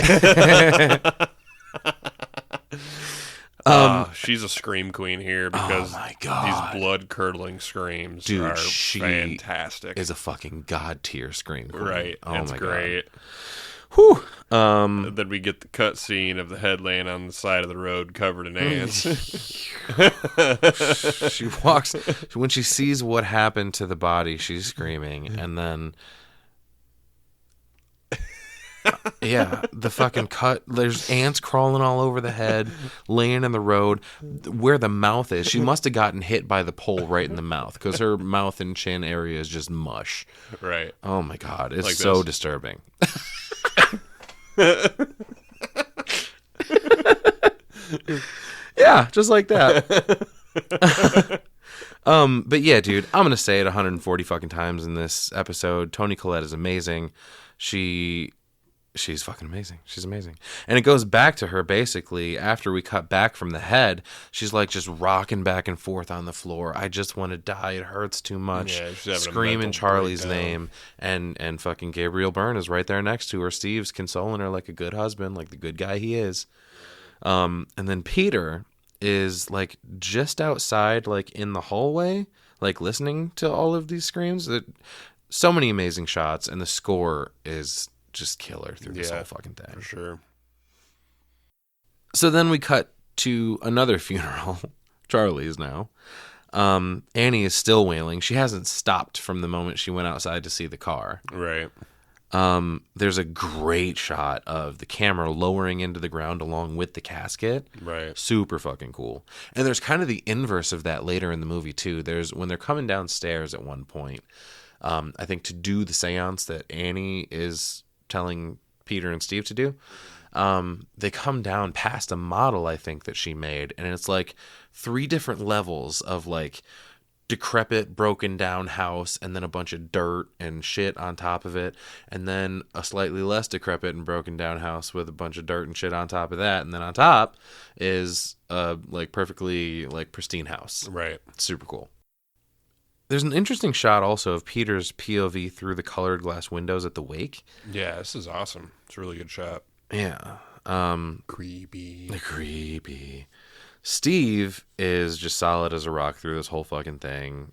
She's a scream queen here because these blood-curdling screams are fantastic. Is a fucking god tier scream queen. Right. Oh, it's my great. God. Whew. Then we get the cut scene of the head laying on the side of the road covered in ants. She walks, when she sees what happened to the body, she's screaming, and then... Yeah, the fucking cut. There's ants crawling all over the head, laying in the road. Where the mouth is, she must have gotten hit by the pole right in the mouth because her mouth and chin area is just mush. Right. Oh my God, it's like so this. disturbing. Yeah, just like that. But yeah, dude, I'm gonna say it 140 fucking times in this episode. Toni Collette is amazing. She's fucking amazing. She's amazing. And it goes back to her basically after we cut back from the head. She's like just rocking back and forth on the floor. I just want to die. It hurts too much. Yeah, she's having screaming a Charlie's breakdown. name. And fucking Gabriel Byrne is right there next to her. Steve's consoling her like a good husband, like the good guy he is. And then Peter is like just outside, like in the hallway, like listening to all of these screams. So many amazing shots, and the score is just killer through this whole fucking thing. For sure. So then we cut to another funeral. Charlie's now. Annie is still wailing. She hasn't stopped from the moment she went outside to see the car. Right. There's a great shot of the camera lowering into the ground along with the casket. Right. Super fucking cool. And there's kind of the inverse of that later in the movie too. There's when they're coming downstairs at one point, I think to do the seance that Annie is telling Peter and Steve to do. They come down past a model, I think, that she made, and it's like 3 different levels of like decrepit, broken down house, and then a bunch of dirt and shit on top of it, and then a slightly less decrepit and broken down house with a bunch of dirt and shit on top of that, and then on top is a like perfectly like pristine house. Right. Super cool. There's an interesting shot also of Peter's POV through the colored glass windows at the wake. Yeah, this is awesome. It's a really good shot. Yeah. Creepy. Creepy. Steve is just solid as a rock through this whole fucking thing.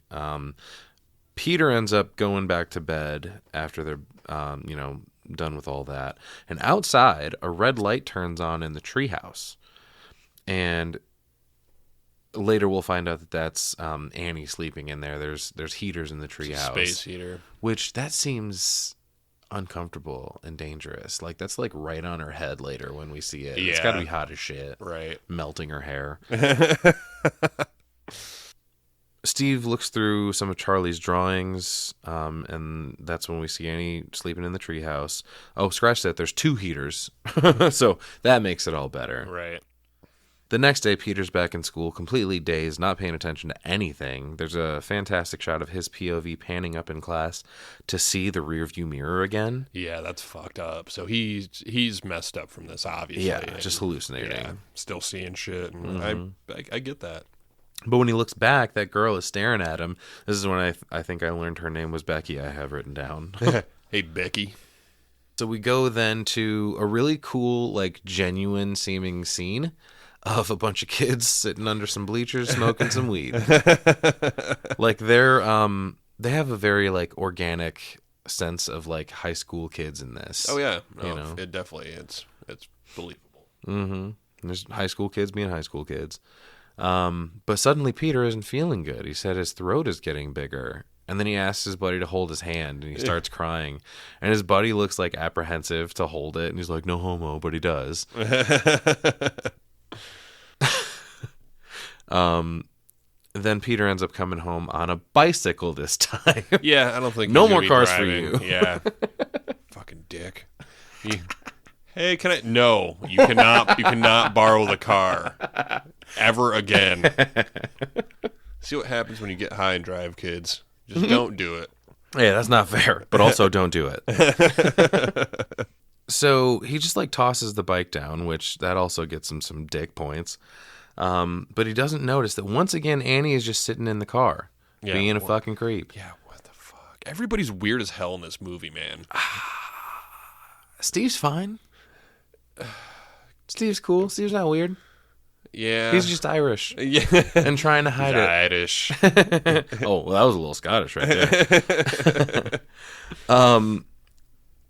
Peter ends up going back to bed after they're, done with all that. And outside, a red light turns on in the treehouse. And later we'll find out that that's Annie sleeping in there. There's heaters in the treehouse. Space heater. Which, that seems uncomfortable and dangerous. Like, that's like right on her head later when we see it. Yeah. It's gotta be hot as shit. Right. Melting her hair. Steve looks through some of Charlie's drawings, and that's when we see Annie sleeping in the treehouse. Oh, scratch that. There's 2 heaters. So that makes it all better. Right. The next day, Peter's back in school, completely dazed, not paying attention to anything. There's a fantastic shot of his POV panning up in class to see the rearview mirror again. Yeah, that's fucked up. So he's messed up from this, obviously. Yeah, just hallucinating. Yeah, still seeing shit. And I get that. But when he looks back, that girl is staring at him. This is when I think I learned her name was Becky. I have written down. Hey, Becky. So we go then to a really cool, like, genuine seeming scene of a bunch of kids sitting under some bleachers smoking some weed. Like, they have a very like organic sense of like high school kids in this. Oh yeah, you know? It definitely it's believable. Mm-hmm. There's high school kids being high school kids. But suddenly Peter isn't feeling good. He said his throat is getting bigger. And then he asks his buddy to hold his hand, and he starts crying. And his buddy looks like apprehensive to hold it, and he's like, "No homo," but he does. Then Peter ends up coming home on a bicycle this time. Yeah, I don't think No he's gonna more be cars driving. for you. Yeah, fucking dick. Hey, can I? No, you cannot. You cannot borrow the car ever again. See what happens when you get high and drive, kids. Just don't do it. Yeah, that's not fair, but also don't do it. So he just like tosses the bike down, which that also gets him some dick points. But he doesn't notice that once again Annie is just sitting in the car, being a fucking creep. Yeah, what the fuck? Everybody's weird as hell in this movie, man. Steve's fine. Steve's cool. Steve's not weird. Yeah, He's just Irish. Yeah, And trying to hide it. Irish. Oh, well, that was a little Scottish right there.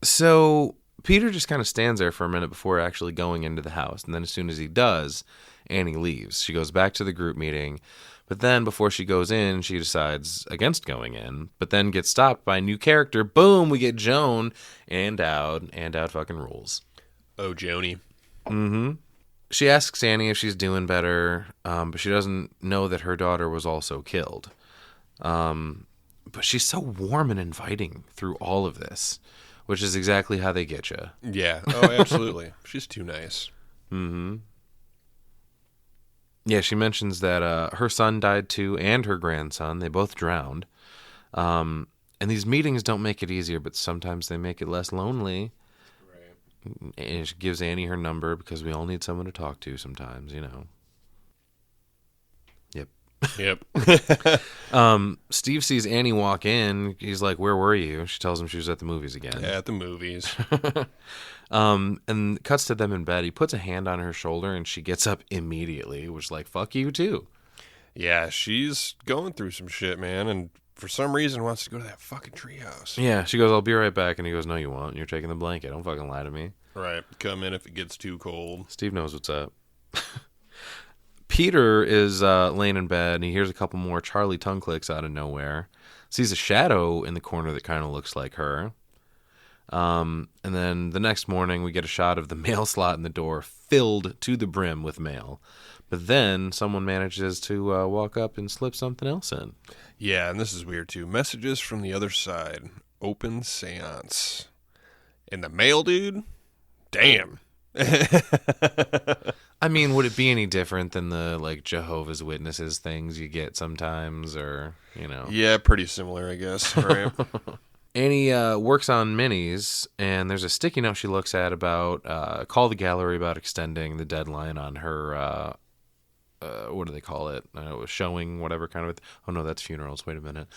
So Peter just kind of stands there for a minute before actually going into the house. And then as soon as he does, Annie leaves. She goes back to the group meeting. But then before she goes in, she decides against going in. But then gets stopped by a new character. Boom, we get Joan. And Dowd fucking rules. Oh, Joni. Mm-hmm. She asks Annie if she's doing better, but she doesn't know that her daughter was also killed. But she's so warm and inviting through all of this, which is exactly how they get you. Yeah. Oh, absolutely. She's too nice. Mm-hmm. Yeah, she mentions that her son died too, and her grandson. They both drowned. And these meetings don't make it easier, but sometimes they make it less lonely. And she gives Annie her number because we all need someone to talk to sometimes, you know. Yep. Yep. Steve sees Annie walk in. He's like, "Where were you?" She tells him she was at the movies again. Yeah, at the movies. And cuts to them in bed. He puts a hand on her shoulder, and she gets up immediately, which is like, "Fuck you too." Yeah, she's going through some shit, man, and for some reason wants to go to that fucking treehouse. Yeah, she goes, "I'll be right back," and he goes, "No, you won't. You're taking the blanket. Don't fucking lie to me." Right. Come in if it gets too cold. Steve knows what's up. Peter is laying in bed, and he hears a couple more Charlie tongue clicks out of nowhere. Sees a shadow in the corner that kind of looks like her. And then the next morning, we get a shot of the mail slot in the door filled to the brim with mail. But then someone manages to walk up and slip something else in. Yeah, and this is weird, too. Messages from the other side. Open seance. In the mail, dude? Damn. I mean, would it be any different than the, like, Jehovah's Witnesses things you get sometimes, or, you know? Yeah, pretty similar, I guess. Right. Annie works on minis, and there's a sticky note she looks at about, call the gallery about extending the deadline on her, what do they call it? Showing, whatever kind of, oh no, that's funerals, wait a minute.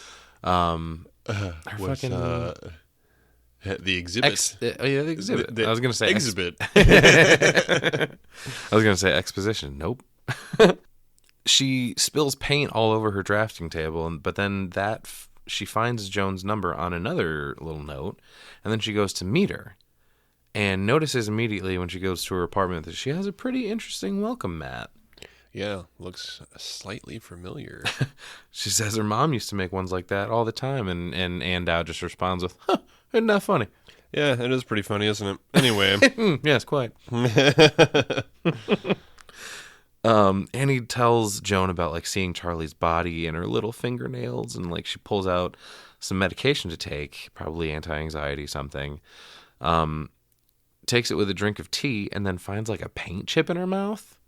The exhibit. The exhibit. I was going to say exhibit. I was going to say exposition. Nope. She spills paint all over her drafting table, but then she finds Joan's number on another little note, and then she goes to meet her and notices immediately when she goes to her apartment that she has a pretty interesting welcome mat. Yeah, looks slightly familiar. She says her mom used to make ones like that all the time, and Andow just responds with, "Huh, isn't that funny?" Yeah, it is pretty funny, isn't it? Anyway. Yes, quite. Annie tells Joan about, like, seeing Charlie's body and her little fingernails, and, like, she pulls out some medication to take, probably anti-anxiety something. Takes it with a drink of tea, and then finds, like, a paint chip in her mouth.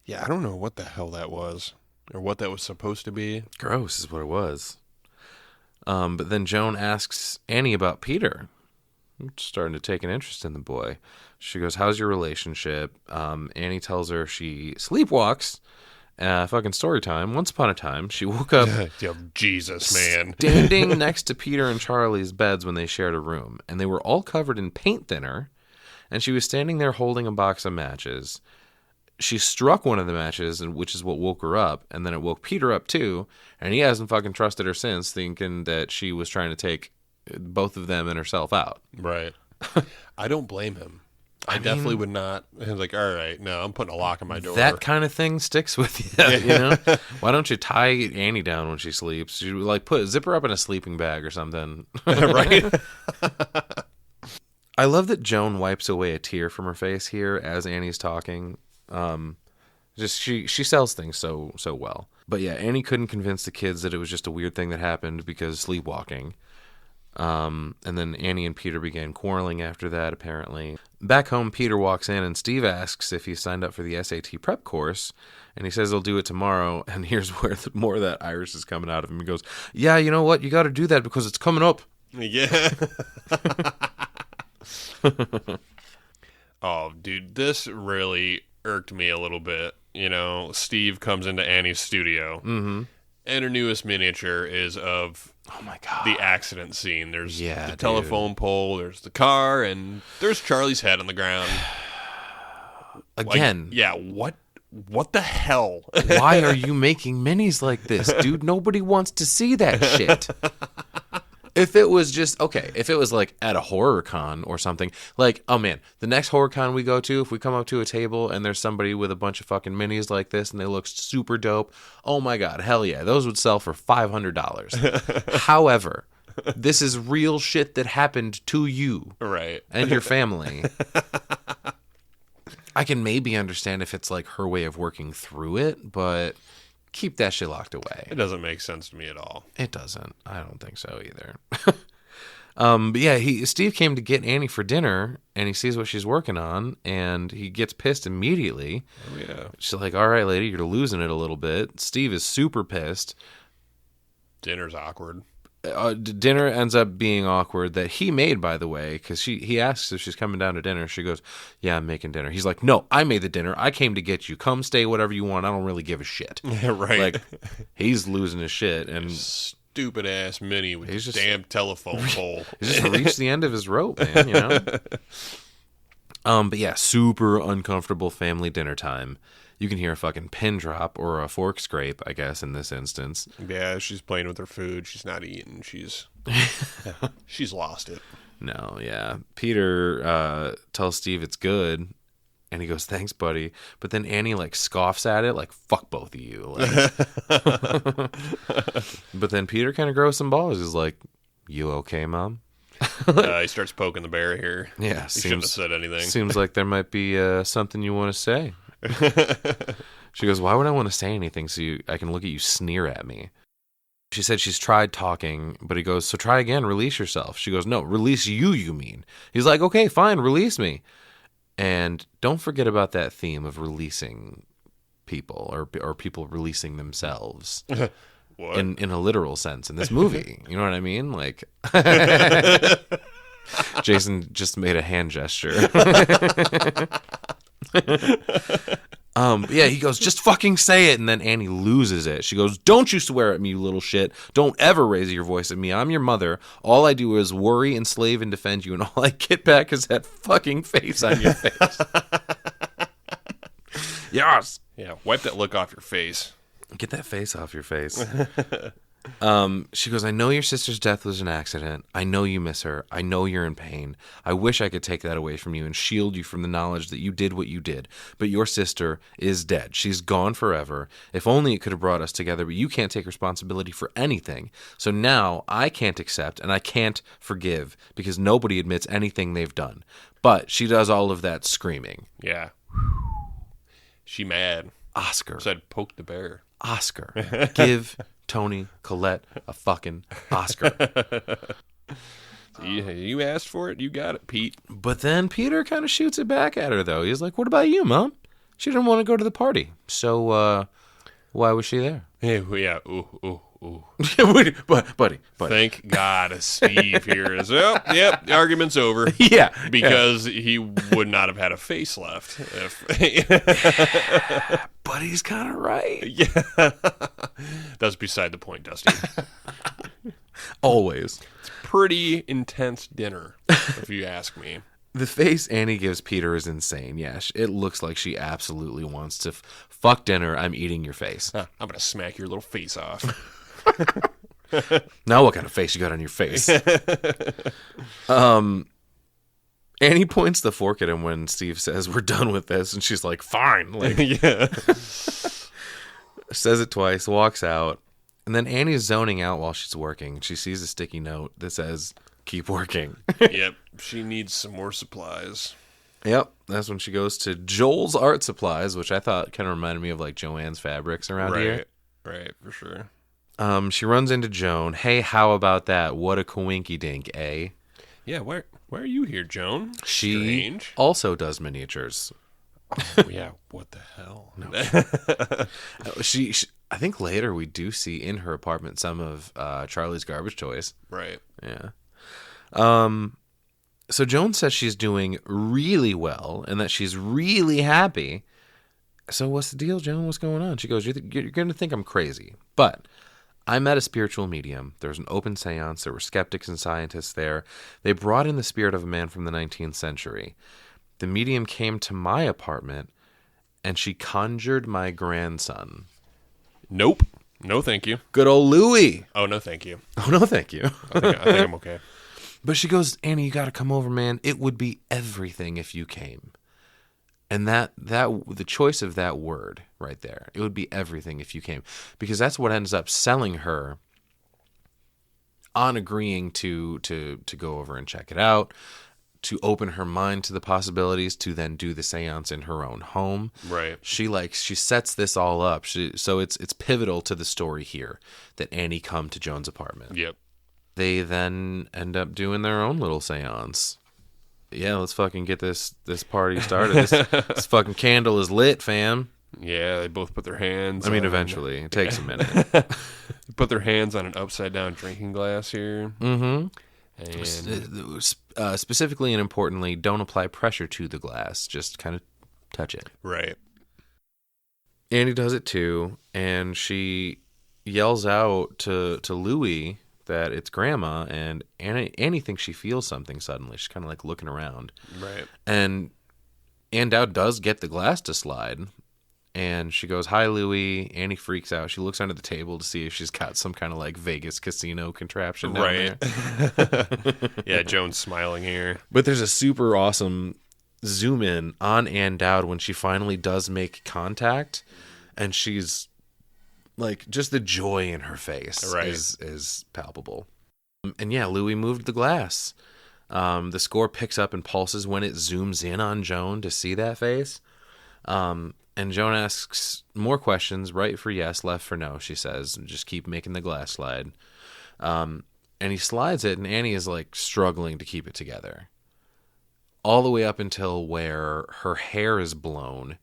Yeah, I don't know what the hell that was, or what that was supposed to be. Gross is what it was. But then Joan asks Annie about Peter. I'm starting to take an interest in the boy. She goes, "How's your relationship?" Annie tells her she sleepwalks. Fucking story time. Once upon a time, she woke up Jesus, man. standing next to Peter and Charlie's beds when they shared a room. And they were all covered in paint thinner. And she was standing there holding a box of matches. She struck one of the matches, which is what woke her up, and then it woke Peter up too, and he hasn't fucking trusted her since, thinking that she was trying to take both of them and herself out. Right. I don't blame him. I definitely would not. I was like, all right, no, I'm putting a lock on my door. That kind of thing sticks with you, you know? Why don't you tie Annie down when she sleeps? You, like, zip her up in a sleeping bag or something. Right? I love that Joan wipes away a tear from her face here as Annie's talking. Just she sells things so well. But yeah, Annie couldn't convince the kids that it was just a weird thing that happened because sleepwalking. And then Annie and Peter began quarreling after that, apparently. Back home, Peter walks in and Steve asks if he signed up for the SAT prep course, and he says he'll do it tomorrow. And here's where more of that Irish is coming out of him. He goes, "Yeah, you know what? You got to do that because it's coming up." Yeah. Oh, dude, this really irked me a little bit. You know, Steve comes into Annie's studio, and her newest miniature is of the accident scene. There's the telephone pole, there's the car, and there's Charlie's head on the ground. Again. Like, yeah, what the hell? Why are you making minis like this, dude? Nobody wants to see that shit. If it was just, okay, if it was like at a horror con or something, like, oh man, the next horror con we go to, if we come up to a table and there's somebody with a bunch of fucking minis like this and they look super dope, oh my God, hell yeah, those would sell for $500. However, this is real shit that happened to you. Right. And your family. I can maybe understand if it's like her way of working through it, but keep that shit locked away. It doesn't make sense to me at all. It doesn't. I don't think so either. But yeah, Steve came to get Annie for dinner, and he sees what she's working on, and he gets pissed immediately. Oh, yeah. She's like, "All right, lady, you're losing it a little bit." Steve is super pissed. Dinner's awkward. dinner ends up being awkward that he made, by the way, because he asks if she's coming down to dinner. She goes, yeah, I'm making dinner. He's like, no, I made the dinner. I came to get you. Come stay whatever you want. I don't really give a shit. Yeah, right. Like, he's losing his shit. And stupid ass Minnie with his just- damn telephone pole. he's just reached the end of his rope, man, you know? But yeah, super uncomfortable family dinner time. You can hear a fucking pin drop or a fork scrape, I guess, in this instance. Yeah, she's playing with her food. She's not eating. She's lost it. No, yeah. Peter tells Steve it's good, and he goes, thanks, buddy. But then Annie, like, scoffs at it, like, fuck both of you. Like, but then Peter kind of grows some balls. He's like, you okay, Mom? He starts poking the bear here. Yeah, He shouldn't have said anything. Seems like there might be something you want to say. She goes, why would I want to say anything so I can look at you sneer at me? She said she's tried talking, but he goes, so try again, release yourself. She goes, no, release you mean. He's like, okay, fine, release me. And don't forget about that theme of releasing people or people releasing themselves. What? In a literal sense in this movie. You know what I mean? Like, Jason just made a hand gesture. Yeah, he goes, just fucking say it. And then Annie loses it. She goes, don't you swear at me, you little shit. Don't ever raise your voice at me. I'm your mother. All I do is worry, enslave, and defend you. And all I get back is that fucking face on your face. Yes. Yeah, wipe that look off your face. Get that face off your face. She goes, I know your sister's death was an accident. I know you miss her. I know you're in pain. I wish I could take that away from you and shield you from the knowledge that you did what you did. But your sister is dead. She's gone forever. If only it could have brought us together, but you can't take responsibility for anything. So now I can't accept and I can't forgive because nobody admits anything they've done. But she does all of that screaming. Yeah. She mad. Oscar. Said poke the bear. Oscar. Give Tony Collette a fucking Oscar. You asked for it, you got it, Pete. But then Peter kind of shoots it back at her, though. He's like, what about you, Mom? She didn't want to go to the party. So, why was she there? Hey, yeah, ooh. buddy. Thank God Steve here is, yep, the argument's over. Yeah. Because he would not have had a face left. But he's kind of right. Yeah. That's beside the point, Dusty. Always. It's pretty intense dinner, if you ask me. The face Annie gives Peter is insane. Yeah, it looks like she absolutely wants to fuck dinner. I'm eating your face. I'm going to smack your little face off. Now what kind of face you got on your face? Annie points the fork at him when Steve says, we're done with this. And she's like, fine. Like, Yeah. says it twice, walks out. And then Annie's zoning out while she's working. She sees a sticky note that says, keep working. Yep. She needs some more supplies. Yep. That's when she goes to Joel's Art Supplies, which I thought kind of reminded me of like Joanne's Fabrics around here. Right, for sure. She runs into Joan. Hey, how about that? What a coinky dink, eh? Yeah, why are you here, Joan? She Strange. also does miniatures. Oh, yeah, what the hell? No. She I think later we do see in her apartment some of Charlie's garbage toys. Right. Yeah. So Joan says she's doing really well and that she's really happy. So what's the deal, Joan? What's going on? She goes, you're going to think I'm crazy, but I met a spiritual medium. There was an open seance. There were skeptics and scientists there. They brought in the spirit of a man from the 19th century. The medium came to my apartment and she conjured my grandson. Nope. No, thank you. Good old Louie. Oh, no, thank you. Oh, no, thank you. I think I'm okay. But she goes, Annie, you got to come over, man. It would be everything if you came. And that the choice of that word right there, it would be everything if you came. Because that's what ends up selling her on agreeing to go over and check it out, to open her mind to the possibilities, to then do the seance in her own home. Right. She sets this all up. So it's pivotal to the story here that Annie come to Joan's apartment. Yep. They then end up doing their own little seance. Yeah, let's fucking get this party started. This fucking candle is lit, fam. Yeah, they both put their hands. I mean, eventually. It takes a minute. Put their hands on an upside down drinking glass here. Mm-hmm. And Specifically and importantly, don't apply pressure to the glass. Just kind of touch it. right. Annie does it too, and she yells out to Louie that it's Grandma, and Annie thinks she feels something suddenly. She's kind of like looking around. Right. And Andow does get the glass to slide, and she goes, "Hi, Louie." Annie freaks out. She looks under the table to see if she's got some kind of like Vegas casino contraption down Right. there. Yeah, Joan's smiling here. But there's a super awesome zoom in on Ann Dowd when she finally does make contact, and she's like, just the joy in her face is palpable. And yeah, Louis moved the glass. The score picks up and pulses when it zooms in on Joan to see that face. And Joan asks more questions, right for yes, left for no, she says. Just keep making the glass slide. And he slides it, and Annie is like struggling to keep it together. All the way up until where her hair is blown,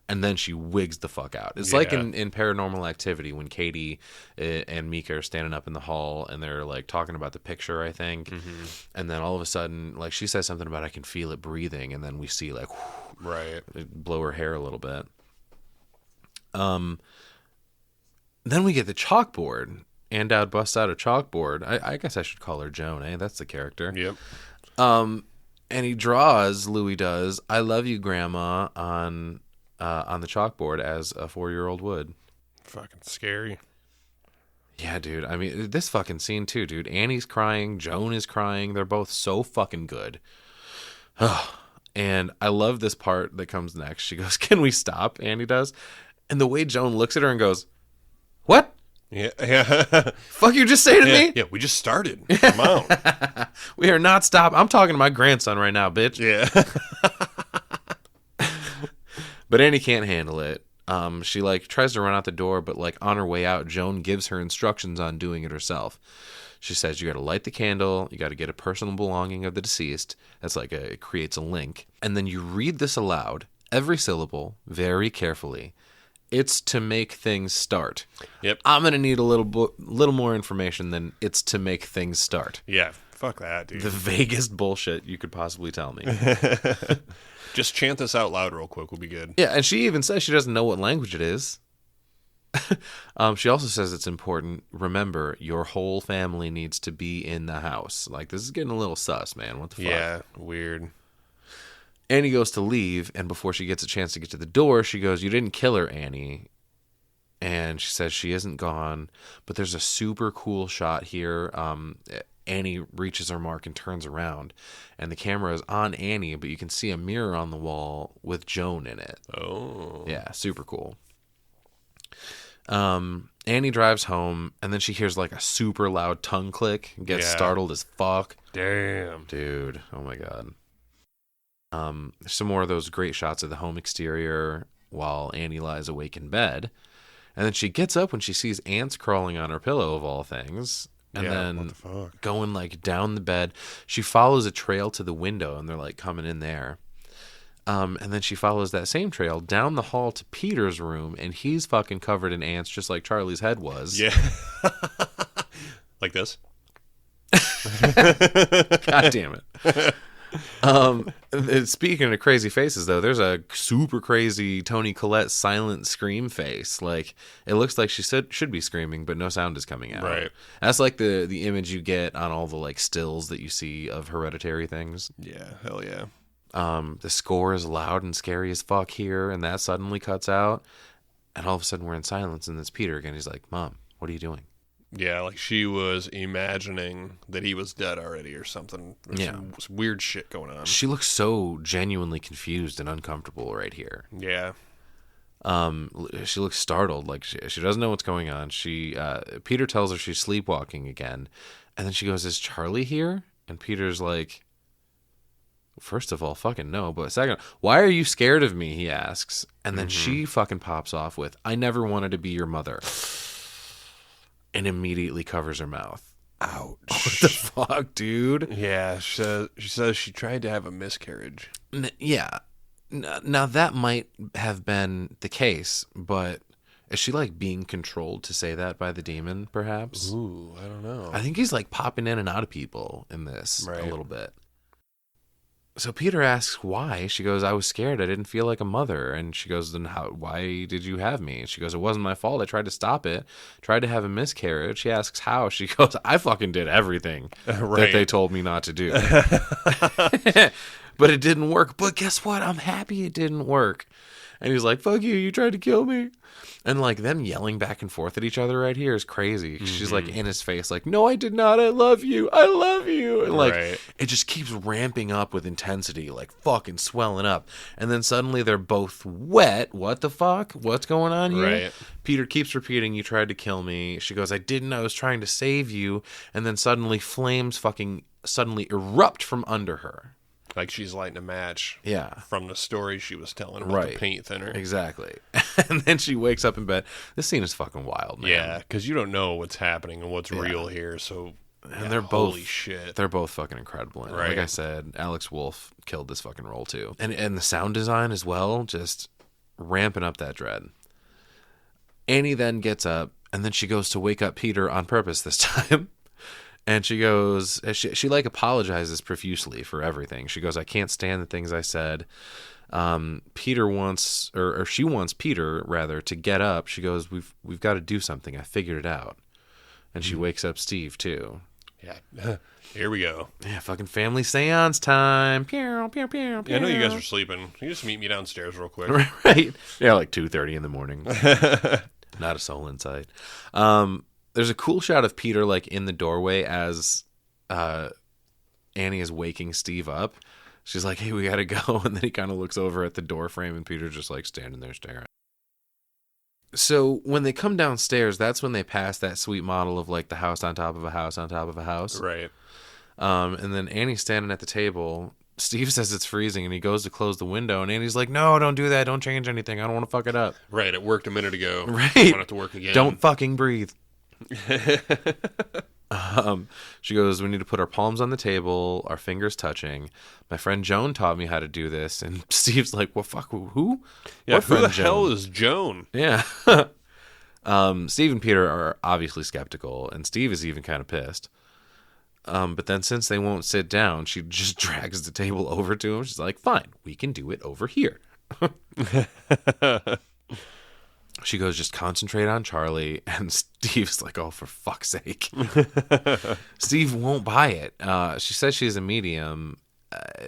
and then she wigs the fuck out. It's like in Paranormal Activity when Katie and Mika are standing up in the hall, and they're like talking about the picture, I think. Mm-hmm. And then all of a sudden, like she says something about I can feel it breathing, and then we see like Right. blow her hair a little bit. Then we get the chalkboard. Andow busts out a chalkboard. I guess I should call her Joan, eh? That's the character. Yep. And he draws, Louis does, "I love you, Grandma," on the chalkboard as a 4-year-old would. Fucking scary. Yeah, dude. I mean, this fucking scene too, dude. Annie's crying. Joan is crying. They're both so fucking good. And I love this part that comes next. She goes, "Can we stop?" Annie does. And the way Joan looks at her and goes, "What? Yeah. Fuck you just say to me?" Yeah, we just started. Come on. We are not stopping. I'm talking to my grandson right now, bitch. Yeah. But Annie can't handle it. She like tries to run out the door, but like on her way out, Joan gives her instructions on doing it herself. She says, "You got to light the candle. You got to get a personal belonging of the deceased." That's like it creates a link. And then you read this aloud, every syllable, very carefully. It's to make things start. Yep. I'm going to need a little more information than it's to make things start. Yeah. Fuck that, dude. The vaguest bullshit you could possibly tell me. Just chant this out loud real quick. We'll be good. Yeah, and she even says she doesn't know what language it is. She also says it's important. Remember, your whole family needs to be in the house. Like, this is getting a little sus, man. What the fuck? Yeah, weird. Annie goes to leave, and before she gets a chance to get to the door, she goes, "You didn't kill her, Annie." And she says she isn't gone, but there's a super cool shot here. Annie reaches her mark and turns around, and the camera is on Annie, but you can see a mirror on the wall with Joan in it. Oh. Yeah, super cool. Annie drives home, and then she hears like a super loud tongue click and gets startled as fuck. Damn. Dude, oh my god. There's some more of those great shots of the home exterior while Annie lies awake in bed. And then she gets up when she sees ants crawling on her pillow, of all things. And then what the fuck? going like down the bed, she follows a trail to the window, and they're like coming in there. And then she follows that same trail down the hall to Peter's room, and he's fucking covered in ants, just like Charlie's head was. Yeah. Like this? God damn it. Speaking of crazy faces, though, there's a super crazy Toni Collette silent scream face. Like, it looks like she should be screaming, but no sound is coming out. Right. That's like the image you get on all the like stills that you see of Hereditary things. Yeah, hell yeah. The score is loud and scary as fuck here, and that suddenly cuts out, and all of a sudden we're in silence, and it's Peter again. He's like, "Mom, what are you doing?" Yeah, like she was imagining that he was dead already or something. There's some weird shit going on. She looks so genuinely confused and uncomfortable right here. Yeah. She looks startled, like she doesn't know what's going on. Peter tells her she's sleepwalking again, and then she goes, "Is Charlie here?" And Peter's like, "First of all, fucking no, but second, why are you scared of me?" he asks. And then she fucking pops off with, "I never wanted to be your mother." And immediately covers her mouth. Ouch. What the fuck, dude? Yeah, she says she tried to have a miscarriage. Yeah. Now, that might have been the case, but is she, like, being controlled to say that by the demon, perhaps? Ooh, I don't know. I think he's, like, popping in and out of people in this Right. a little bit. So Peter asks why. She goes, I was scared. I didn't feel like a mother. And she goes, then why did you have me? And she goes, it wasn't my fault. I tried to stop it. Tried to have a miscarriage. She asks how. She goes, I fucking did everything that they told me not to do. But it didn't work. But guess what? I'm happy it didn't work. And he's like, fuck you. You tried to kill me. And, like, them yelling back and forth at each other right here is crazy. Mm-hmm. She's, like, in his face, like, no, I did not. I love you. I love you. And, like, it just keeps ramping up with intensity, like, fucking swelling up. And then suddenly they're both wet. What the fuck? What's going on here? Right. Peter keeps repeating, you tried to kill me. She goes, I didn't. I was trying to save you. And then suddenly flames suddenly erupt from under her. Like she's lighting a match. Yeah. From the story she was telling about the paint thinner. Exactly. And then she wakes up in bed. This scene is fucking wild, man. Yeah, because you don't know what's happening and what's real here. So, and they're both, holy shit. They're both fucking incredible. And right. Like I said, Alex Wolff killed this fucking role too. And the sound design as well, just ramping up that dread. Annie then gets up, and then she goes to wake up Peter on purpose this time. And she goes, she like apologizes profusely for everything. She goes, I can't stand the things I said. Peter wants, or she wants Peter rather to get up. She goes, we've got to do something. I figured it out. And she wakes up Steve too. Yeah. Here we go. Yeah, fucking family seance time. Pew, pew, pew, pew. Yeah, I know you guys are sleeping. Can you just meet me downstairs real quick? Right. Yeah, like 2:30 in the morning. Not a soul in sight. There's a cool shot of Peter, like, in the doorway as Annie is waking Steve up. She's like, hey, we gotta go. And then he kind of looks over at the door frame, and Peter's just, like, standing there staring. So when they come downstairs, that's when they pass that sweet model of, like, the house on top of a house on top of a house. Right. And then Annie's standing at the table. Steve says it's freezing, and he goes to close the window, and Annie's like, no, don't do that. Don't change anything. I don't want to fuck it up. Right. It worked a minute ago. Right. I want it to work again. Don't fucking breathe. She goes, we need to put our palms on the table, our fingers touching. My friend Joan taught me how to do this. And Steve's like, well, fuck, who? Yeah, what who the Joan? hell is Joan? Yeah. Steve and Peter are obviously skeptical, and Steve is even kind of pissed. But then since they won't sit down, she just drags the table over to him. She's like, fine, we can do it over here. She goes, just concentrate on Charlie. And Steve's like, oh, for fuck's sake. Steve won't buy it. She says she's a medium.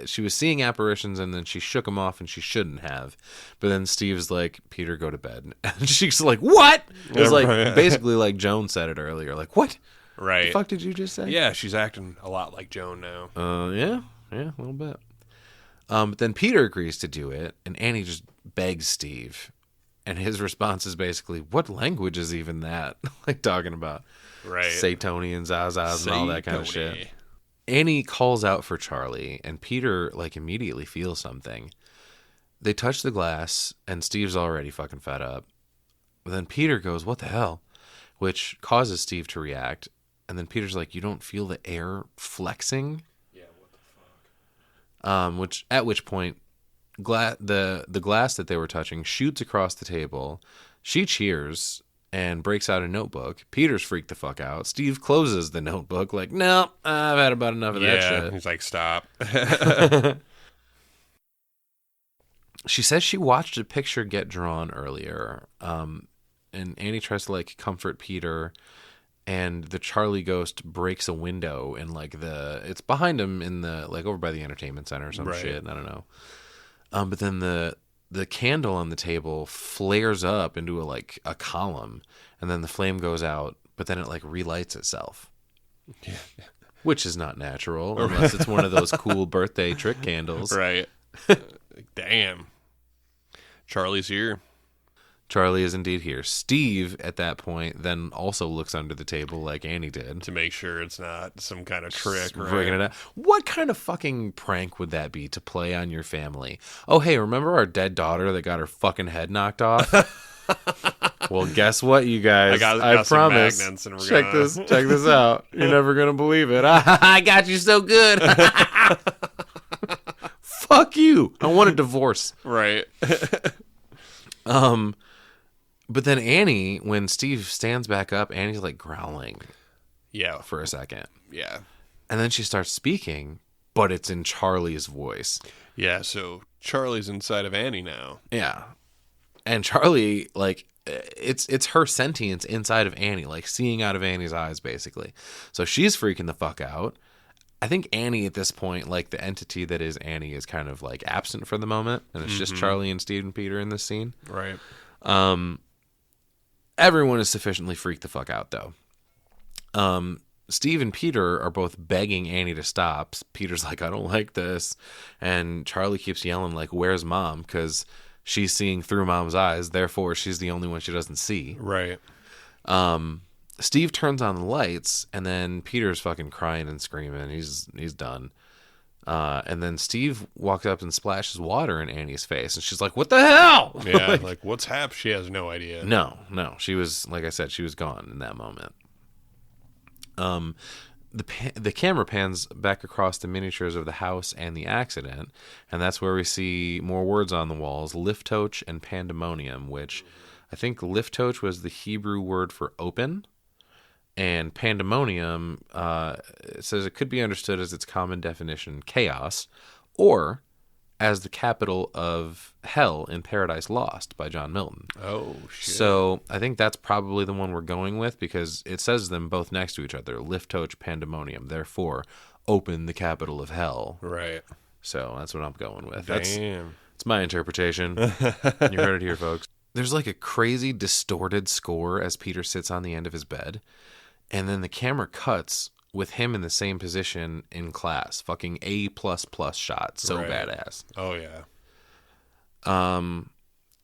She was seeing apparitions, and then she shook them off, and she shouldn't have. But then Steve's like, Peter, go to bed. And she's like, what? It was like, basically like Joan said it earlier. Like, what? Right. The fuck did you just say? Yeah, she's acting a lot like Joan now. Yeah, a little bit. But then Peter agrees to do it, and Annie just begs Steve. And his response is basically, what language is even that? Like, talking about Satonian, Zazas, and all that kind of shit. Annie calls out for Charlie, and Peter, like, immediately feels something. They touch the glass, and Steve's already fucking fed up. But then Peter goes, what the hell? Which causes Steve to react. And then Peter's like, you don't feel the air flexing? Yeah, what the fuck? At which point, the glass that they were touching shoots across the table. She cheers and breaks out a notebook. Peter's freaked the fuck out. Steve closes the notebook like, no, I've had about enough of that shit. He's like, stop. She says she watched a picture get drawn earlier. And Annie tries to, like, comfort Peter, and the Charlie ghost breaks a window in, like, it's behind him in the, like, over by the entertainment center or some shit. I don't know. But then the candle on the table flares up into a column, and then the flame goes out, but then it, like, relights itself. Yeah. Which is not natural, unless it's one of those cool birthday trick candles. Right. Damn. Charlie's here. Charlie is indeed here. Steve, at that point, then also looks under the table like Annie did. To make sure it's not some kind of trick. Rigging it out. What kind of fucking prank would that be to play on your family? Oh, hey, remember our dead daughter that got her fucking head knocked off? Well, guess what, you guys? I promise. Check this out. You're never going to believe it. I got you so good. Fuck you. I want a divorce. Right. But then Annie, when Steve stands back up, Annie's like growling Yeah. for a second. Yeah. And then she starts speaking, but it's in Charlie's voice. Yeah, so Charlie's inside of Annie now. Yeah. And Charlie, like, it's her sentience inside of Annie, like seeing out of Annie's eyes, basically. So she's freaking the fuck out. I think Annie at this point, like the entity that is Annie, is kind of like absent for the moment. And it's just Charlie and Steve and Peter in this scene. Right. Everyone is sufficiently freaked the fuck out, though. Steve and Peter are both begging Annie to stop. Peter's like, I don't like this. And Charlie keeps yelling, like, where's Mom? Because she's seeing through Mom's eyes. Therefore, she's the only one she doesn't see. Right. Steve turns on the lights, and then Peter's fucking crying and screaming. He's done. And then Steve walks up and splashes water in Annie's face, and she's like, what the hell? Yeah, like what's happened? She has no idea. No. She was, like I said, she was gone in that moment. The camera pans back across the miniatures of the house and the accident, and that's where we see more words on the walls, liftoch and pandemonium, which I think liftoch was the Hebrew word for open, and pandemonium it says it could be understood as its common definition, chaos, or as the capital of hell in Paradise Lost by John Milton. Oh, shit. So I think that's probably the one we're going with because it says them both next to each other, liftoch pandemonium, therefore open the capital of hell. Right. So that's what I'm going with. Damn. It's my interpretation. You heard it here, folks. There's like a crazy distorted score as Peter sits on the end of his bed, and then the camera cuts with him in the same position in class. Fucking A++ shot. So Right. badass. Oh, yeah.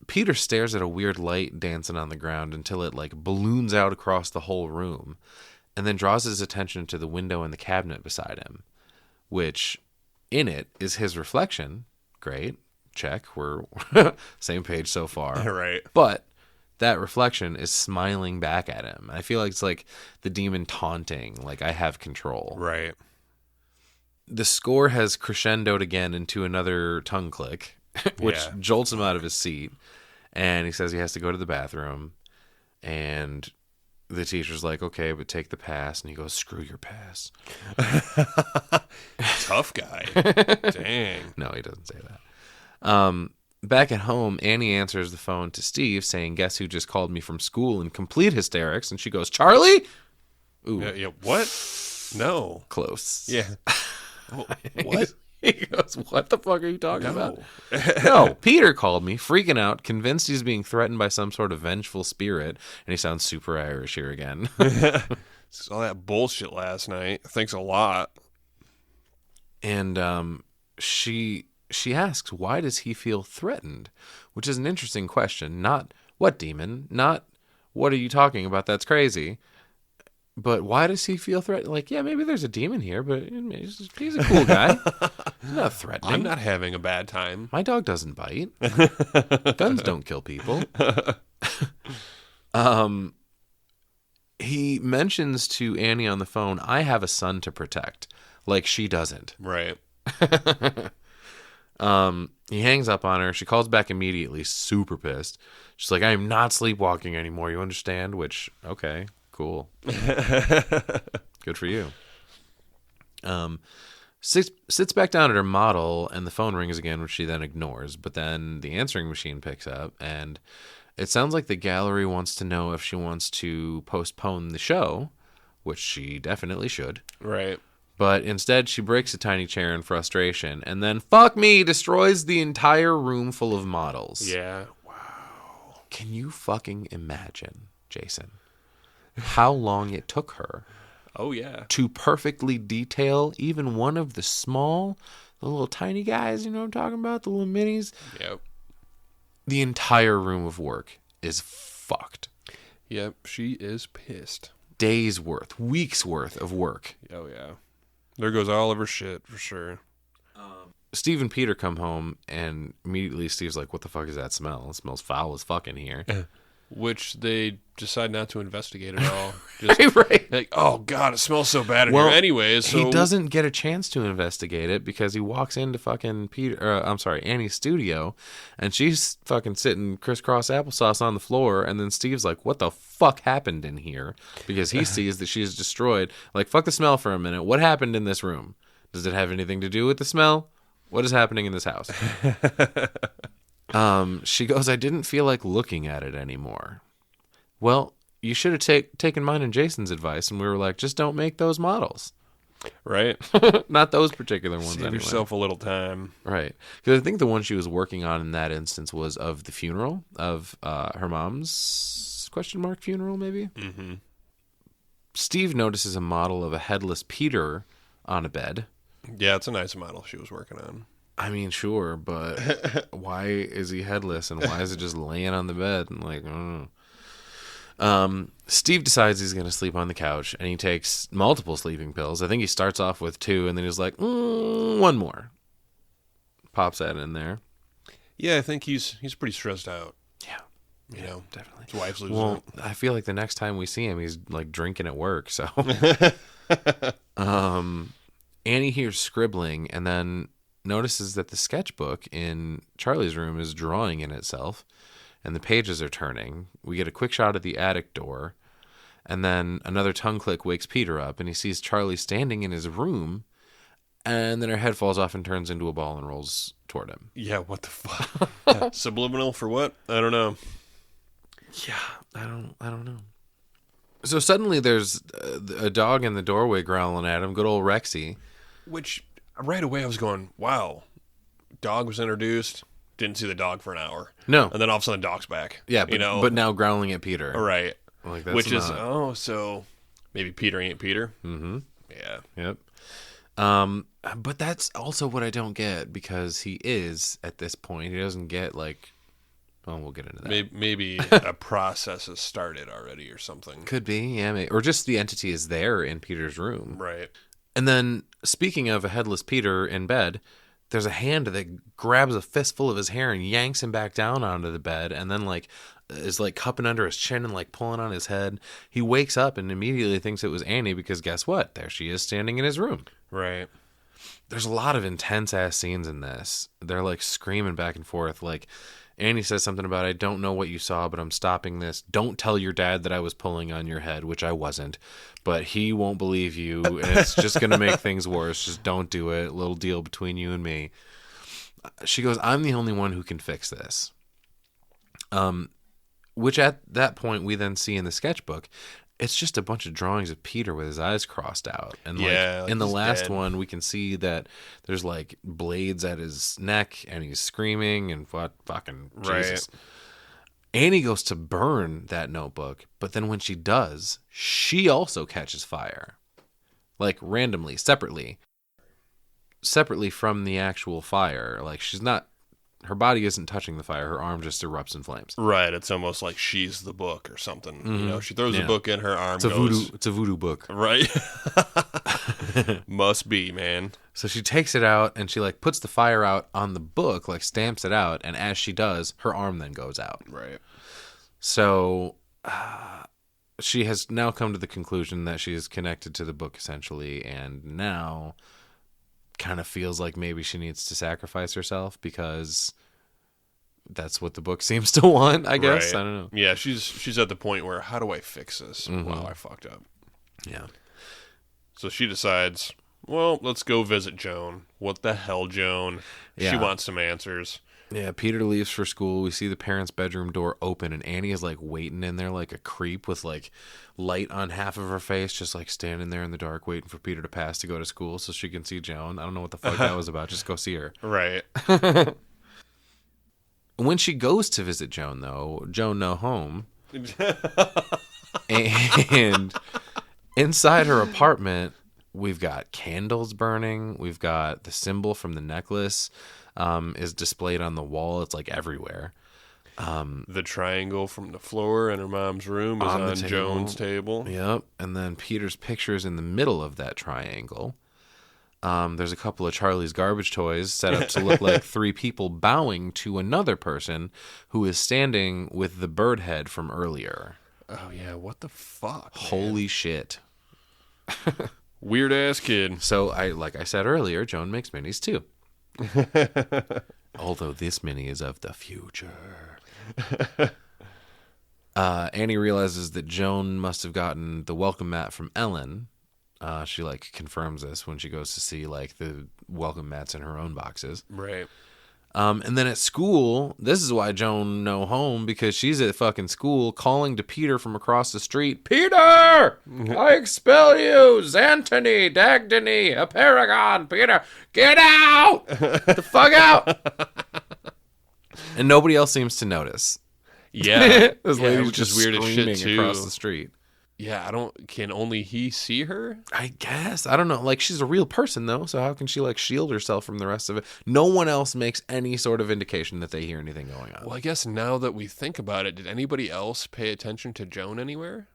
Peter stares at a weird light dancing on the ground until it like balloons out across the whole room, and then draws his attention to the window in the cabinet beside him, which in it is his reflection. Great. Check. We're same page so far. Right. But that reflection is smiling back at him. I feel like it's like the demon taunting, like I have control. Right. The score has crescendoed again into another tongue click, which Yeah. jolts him out of his seat. And he says he has to go to the bathroom. And the teacher's like, okay, but take the pass. And he goes, screw your pass. Tough guy. Dang. No, he doesn't say that. Back at home, Annie answers the phone to Steve saying, guess who just called me from school in complete hysterics? And she goes, Charlie? Ooh, Yeah, what? No. close. Yeah. What? He goes, what the fuck are you talking about? No. No, Peter called me, freaking out, convinced he's being threatened by some sort of vengeful spirit, and he sounds super Irish here again. All that bullshit last night. Thanks a lot. And she asks, why does he feel threatened? Which is an interesting question. Not, what demon? Not, what are you talking about? That's crazy. But why does he feel threatened? Like, yeah, maybe there's a demon here, but he's a cool guy. He's not threatening. I'm not having a bad time. My dog doesn't bite. Guns don't kill people. He mentions to Annie on the phone, I have a son to protect. Like she doesn't. Right. He hangs up on her. She calls back immediately, super pissed. She's like, I am not sleepwalking anymore. You understand? Which, okay, cool. Good for you. Sits back down at her model, and the phone rings again, which she then ignores. But then the answering machine picks up, and it sounds like the gallery wants to know if she wants to postpone the show, which she definitely should. Right. But instead, she breaks a tiny chair in frustration, and then, fuck me, destroys the entire room full of models. Yeah. Can you fucking imagine, Jason, how long it took her Oh, yeah. to perfectly detail even one of the little tiny guys, you know what I'm talking about? The little minis? Yep. The entire room of work is fucked. Yep. She is pissed. Days worth, weeks worth of work. Oh, yeah. There goes all of her shit, for sure. Steve and Peter come home, and immediately Steve's like, what the fuck is that smell? It smells foul as fuck in here. Which they decide not to investigate at all. Just Right. like, oh God, it smells so bad in here. Anyways, so he doesn't get a chance to investigate it because he walks into fucking Annie's studio, and she's fucking sitting crisscross applesauce on the floor, and then Steve's like, "What the fuck happened in here?" Because he sees that she's destroyed. Like, fuck the smell for a minute. What happened in this room? Does it have anything to do with the smell? What is happening in this house? She goes, I didn't feel like looking at it anymore. Well, you should have taken mine and Jason's advice, and we were like, just don't make those models. right. Not those particular ones, Save anyway. yourself a little time. Right. Because I think the one she was working on in that instance was of the funeral of her mom's funeral, maybe? Mm-hmm. Steve notices a model of a headless Peter on a bed. Yeah, it's a nice model she was working on. I mean, sure, but why is he headless, and why is it just laying on the bed? And like, I don't know. Steve decides he's going to sleep on the couch, and he takes multiple sleeping pills. I think he starts off with 2, and then he's like, one more. Pops that in there. Yeah, I think he's pretty stressed out. Yeah. You know, definitely. his wife's losing Well, it. I feel like the next time we see him, he's like drinking at work. So, Annie hears scribbling, and then notices that the sketchbook in Charlie's room is drawing in itself, and the pages are turning. We get a quick shot of the attic door, and then another tongue click wakes Peter up, and he sees Charlie standing in his room, and then her head falls off and turns into a ball and rolls toward him. Yeah, what the fuck? Subliminal for what? I don't know. Yeah, I don't know. So suddenly there's a dog in the doorway growling at him, good old Rexy. Which, right away I was going, wow, dog was introduced, didn't see the dog for an hour. No. And then all of a sudden the dog's back. Yeah, but, you know? but now growling at Peter. Right. Like, that's Which is, not... so maybe Peter ain't Peter. Mm-hmm. Yeah. Yep. But that's also what I don't get, because he is, at this point, he doesn't get, like... Well, we'll get into that. Maybe a process has started already or something. Could be, yeah. Maybe. Or just the entity is there in Peter's room. Right. And then, speaking of a headless Peter in bed, there's a hand that grabs a fistful of his hair and yanks him back down onto the bed, and then, like, is, like, cupping under his chin and, like, pulling on his head. He wakes up and immediately thinks it was Annie, because guess what? There she is standing in his room. Right. There's a lot of intense-ass scenes in this. They're, like, screaming back and forth, like... Annie says something about, I don't know what you saw, but I'm stopping this. Don't tell your dad that I was pulling on your head, which I wasn't. But he won't believe you, and it's just going to make things worse. Just don't do it. Little deal between you and me. She goes, I'm the only one who can fix this. Which at that point we then see in the sketchbook, it's just a bunch of drawings of Peter with his eyes crossed out. And like in the last dead. one, we can see that there's like blades at his neck and he's screaming and what fucking Jesus. Annie goes to burn that notebook, but then when she does, she also catches fire. Like randomly, separately from the actual fire. Like her body isn't touching the fire. Her arm just erupts in flames. Right. It's almost like she's the book or something. Mm-hmm. You know, she throws the book in, her arm It's goes. a voodoo book. Right. Must be, man. So she takes it out and she like puts the fire out on the book, like stamps it out. And as she does, her arm then goes out. Right. So she has now come to the conclusion that she is connected to the book essentially. And now kind of feels like maybe she needs to sacrifice herself because that's what the book seems to want, I guess. Right. I don't know. Yeah, she's at the point where, how do I fix this? Mm-hmm. Wow, I fucked up. Yeah. So she decides, well, let's go visit Joan. What the hell, Joan? She Yeah. wants some answers. Yeah, Peter leaves for school. We see the parents' bedroom door open, and Annie is like waiting in there like a creep with like light on half of her face, just like standing there in the dark waiting for Peter to pass to go to school so she can see Joan. I don't know what the fuck that was about. Just go see her. Right. When she goes to visit Joan, though, Joan no home. And inside her apartment, we've got candles burning. We've got the symbol from the necklace is displayed on the wall. It's like everywhere. The triangle from the floor in her mom's room is On the on table. Joan's table. Yep. And then Peter's picture is in the middle of that triangle. There's a couple of Charlie's garbage toys set up to look like three people bowing to another person who is standing with the bird head from earlier. Oh, yeah. What the fuck, man? Holy shit. Weird ass kid. So, like I said earlier, Joan makes minis too. Although this mini is of the future. Annie realizes that Joan must have gotten the welcome mat from Ellen. She like confirms this when she goes to see like the welcome mats in her own boxes. Right. And then at school, this is why Joan no home, because she's at fucking school calling to Peter from across the street. Peter! I expel you! Xantony, Dagdany, a paragon, Peter! Get out! The fuck out! And nobody else seems to notice. Yeah. This lady's which is just weird as shit, screaming too. across the street. Yeah, can only he see her? I guess. I don't know. Like, she's a real person, though, so how can she, like, shield herself from the rest of it? No one else makes any sort of indication that they hear anything going on. Well, I guess now that we think about it, did anybody else pay attention to Joan anywhere?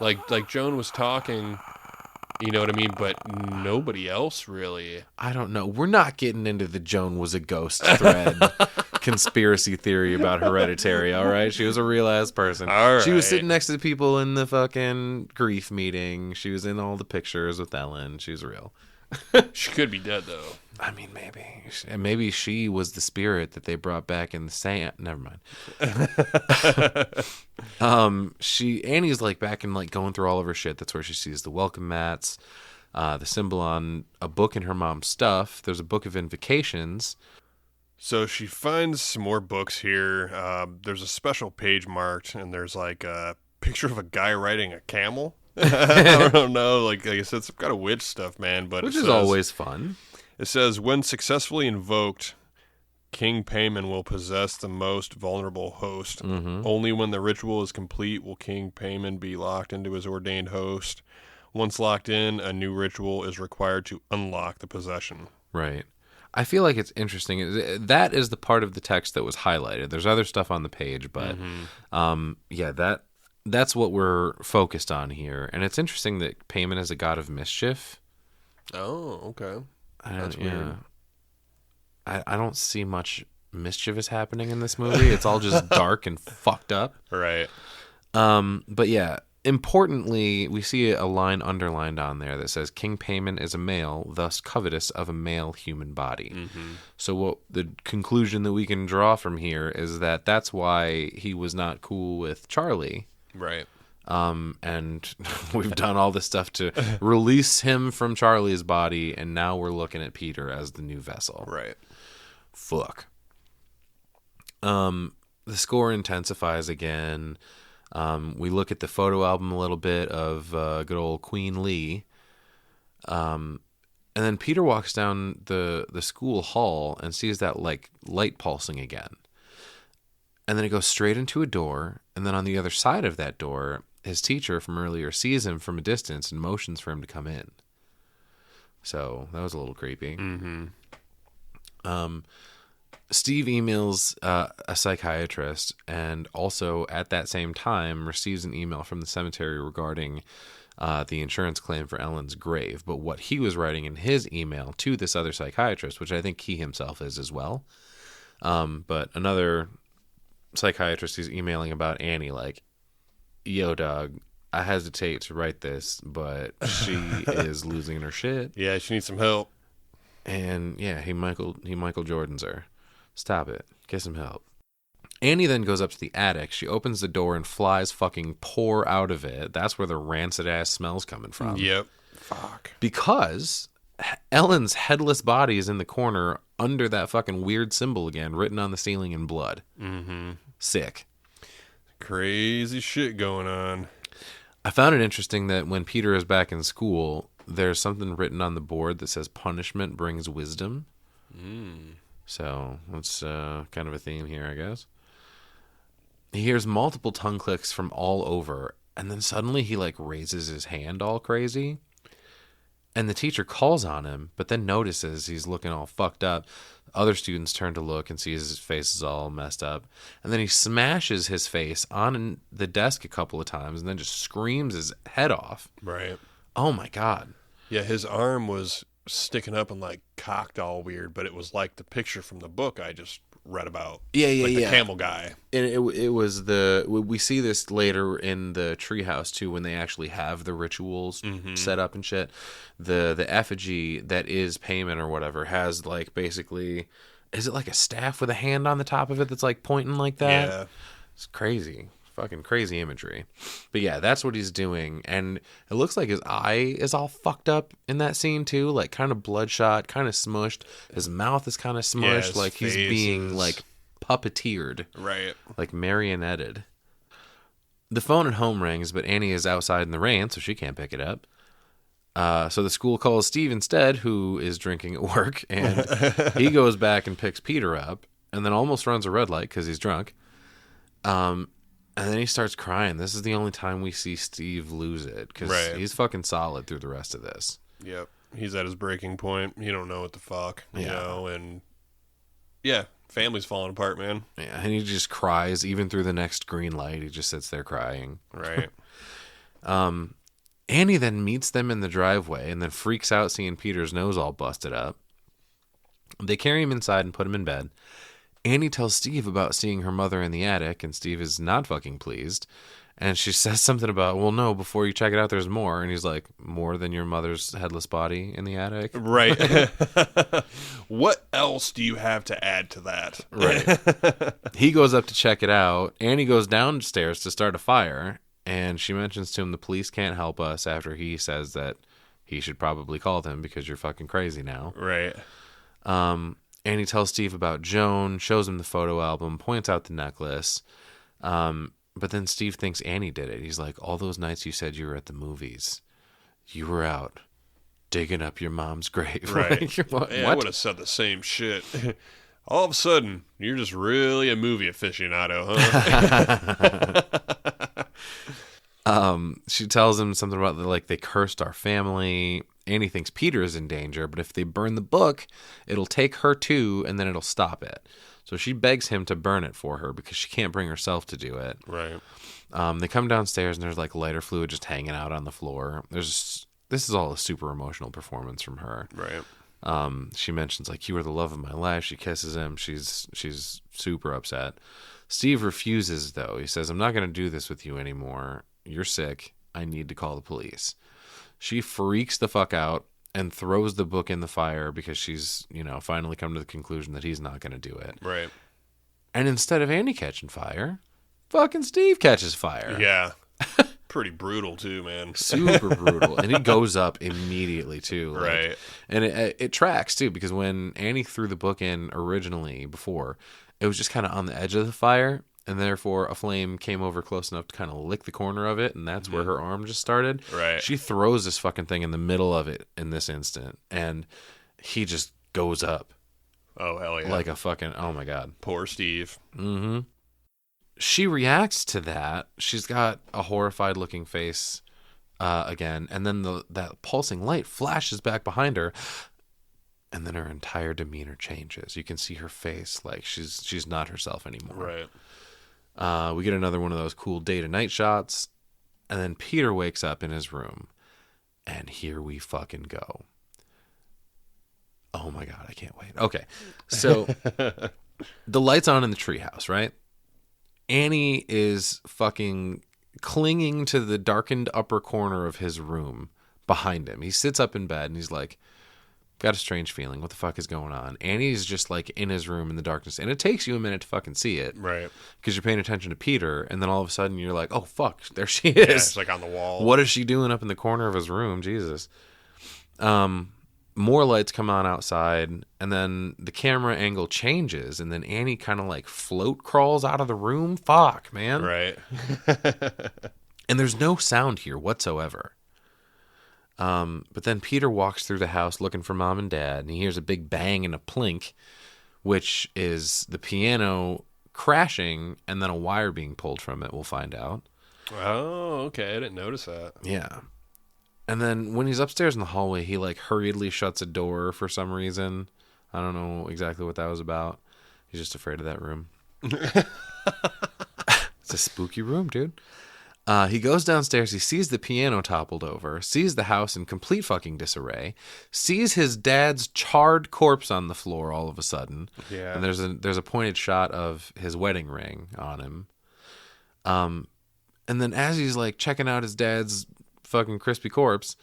Like Joan was talking, you know what I mean? But nobody else really. I don't know. We're not getting into the Joan was a ghost thread conspiracy theory about Hereditary, all right? She was a real-ass person. All She was right. sitting next to the people in the fucking grief meeting. She was in all the pictures with Ellen. She was real. She could be dead, though. I mean, maybe. And maybe she was the spirit that they brought back in the sand. Never mind. Annie's like back and like going through all of her shit. That's where she sees the welcome mats, the symbol on a book in her mom's stuff. There's a book of invocations. So she finds some more books here. There's a special page marked, and there's like a picture of a guy riding a camel. I don't know. Like I said, some kind of witch stuff, man. But Which is always fun. It says, when successfully invoked, King Payman will possess the most vulnerable host. Mm-hmm. Only when the ritual is complete will King Payman be locked into his ordained host. Once locked in, a new ritual is required to unlock the possession. Right. I feel like it's interesting. That is the part of the text that was highlighted. There's other stuff on the page, but that's what we're focused on here. And it's interesting that Payman is a god of mischief. Oh, okay. That's Yeah. weird. I don't see much mischievous happening in this movie. It's all just dark and fucked up. Right. But yeah, importantly, we see a line underlined on there that says King Payman is a male, thus covetous of a male human body. Mm-hmm. So what the conclusion that we can draw from here is that that's why he was not cool with Charlie. Right. And we've done all this stuff to release him from Charlie's body, and now we're looking at Peter as the new vessel. Right. Fuck. The score intensifies again. We look at the photo album a little bit of good old Queen Lee. And then Peter walks down the school hall and sees that like light pulsing again. And then it goes straight into a door, and then on the other side of that door, his teacher from earlier sees him from a distance and motions for him to come in. So that was a little creepy. Mm-hmm. Steve emails a psychiatrist, and also at that same time receives an email from the cemetery regarding the insurance claim for Ellen's grave. But what he was writing in his email to this other psychiatrist, which I think he himself is as well, but another psychiatrist is emailing about Annie, like, yo, dog, I hesitate to write this, but she is losing her shit. Yeah, she needs some help. And yeah, he Michael Jordans her. Stop it. Get some help. Annie then goes up to the attic. She opens the door and flies fucking pour out of it. That's where the rancid ass smell's coming from. Yep. Fuck. Because Ellen's headless body is in the corner under that fucking weird symbol again, written on the ceiling in blood. Mm-hmm. Sick. Crazy shit going on. I found it interesting that when Peter is back in school, there's something written on the board that says punishment brings wisdom. So that's kind of a theme here, I guess. He hears multiple tongue clicks from all over, and then suddenly he like raises his hand all crazy. And the teacher calls on him, but then notices he's looking all fucked up. Other students turn to look and see his face is all messed up. And then he smashes his face on the desk a couple of times and then just screams his head off. Right. Oh, my God. Yeah, his arm was sticking up and like cocked all weird, but it was like the picture from the book I just read about. Yeah, like the camel guy. And it was we see this later in the treehouse too, when they actually have the rituals set up and shit. The effigy that is Payman or whatever has like basically, is it like a staff with a hand on the top of it that's like pointing like that? Yeah. It's crazy. Fucking crazy imagery. But yeah, that's what he's doing. And it looks like his eye is all fucked up in that scene too. Like kind of bloodshot, kind of smushed. His mouth is kind of smushed. his like he's being like puppeteered. Right. Like marionetted. The phone at home rings, but Annie is outside in the rain, so she can't pick it up. So the school calls Steve instead, who is drinking at work. And he goes back and picks Peter up. And then almost runs a red light because he's drunk. And then he starts crying. This is the only time we see Steve lose it, because he's fucking solid through the rest of this. Yep. He's at his breaking point. You don't know what the fuck, you know, and yeah, family's falling apart, man. Yeah, and he just cries even through the next green light. He just sits there crying. Right. Annie then meets them in the driveway and then freaks out seeing Peter's nose all busted up. They carry him inside and put him in bed. Annie tells Steve about seeing her mother in the attic, and Steve is not fucking pleased. And she says something about, well, no, before you check it out, there's more. And he's like, more than your mother's headless body in the attic? Right. What else do you have to add to that? Right. He goes up to check it out. Annie goes downstairs to start a fire, and she mentions to him the police can't help us after he says that he should probably call them because you're fucking crazy now. Right. Annie tells Steve about Joan, shows him the photo album, points out the necklace. But then Steve thinks Annie did it. He's like, all those nights you said you were at the movies, you were out digging up your mom's grave. Right. Like, what? Yeah, I would have said the same shit. All of a sudden, you're just really a movie aficionado, huh? She tells him something about like they cursed our family. Annie thinks Peter is in danger, but if they burn the book, it'll take her too, and then it'll stop it. So she begs him to burn it for her because she can't bring herself to do it. Right. They come downstairs and there's like lighter fluid just hanging out on the floor. This is all a super emotional performance from her. Right. She mentions like, you were the love of my life. She kisses him. She's super upset. Steve refuses though. He says, I'm not going to do this with you anymore. You're sick. I need to call the police. She freaks the fuck out and throws the book in the fire because she's, finally come to the conclusion that he's not going to do it. Right. And instead of Annie catching fire, fucking Steve catches fire. Yeah. Pretty brutal too, man. Super brutal. And he goes up immediately too. Like, right. And it tracks too, because when Annie threw the book in originally before, it was just kind of on the edge of the fire. And therefore, a flame came over close enough to kind of lick the corner of it, and that's where her arm just started. Right. She throws this fucking thing in the middle of it in this instant, and he just goes up. Oh, hell yeah. Like a fucking, oh my God. Poor Steve. Mm-hmm. She reacts to that. She's got a horrified looking face again, and then that pulsing light flashes back behind her, and then her entire demeanor changes. You can see her face like she's not herself anymore. Right. We get another one of those cool day to night shots, and then Peter wakes up in his room, and here we fucking go. Oh my God, I can't wait. Okay, so the light's on in the treehouse, right? Annie is fucking clinging to the darkened upper corner of his room behind him. He sits up in bed and he's like, got a strange feeling. What the fuck is going on? Annie's just like in his room in the darkness. And it takes you a minute to fucking see it. Right. Because you're paying attention to Peter. And then all of a sudden you're like, oh, fuck, there she is. Yeah, it's like on the wall. What is she doing up in the corner of his room? Jesus. More lights come on outside. And then the camera angle changes. And then Annie kind of like float crawls out of the room. Fuck, man. Right. And there's no sound here whatsoever. But then Peter walks through the house looking for mom and dad, and he hears a big bang and a plink, which is the piano crashing and then a wire being pulled from it, we'll find out. Oh, okay. I didn't notice that. Yeah. And then when he's upstairs in the hallway, he like hurriedly shuts a door for some reason. I don't know exactly what that was about. He's just afraid of that room. It's a spooky room, dude. He goes downstairs, he sees the piano toppled over, sees the house in complete fucking disarray, sees his dad's charred corpse on the floor all of a sudden. Yeah. And there's a pointed shot of his wedding ring on him. And then as he's like checking out his dad's fucking crispy corpse,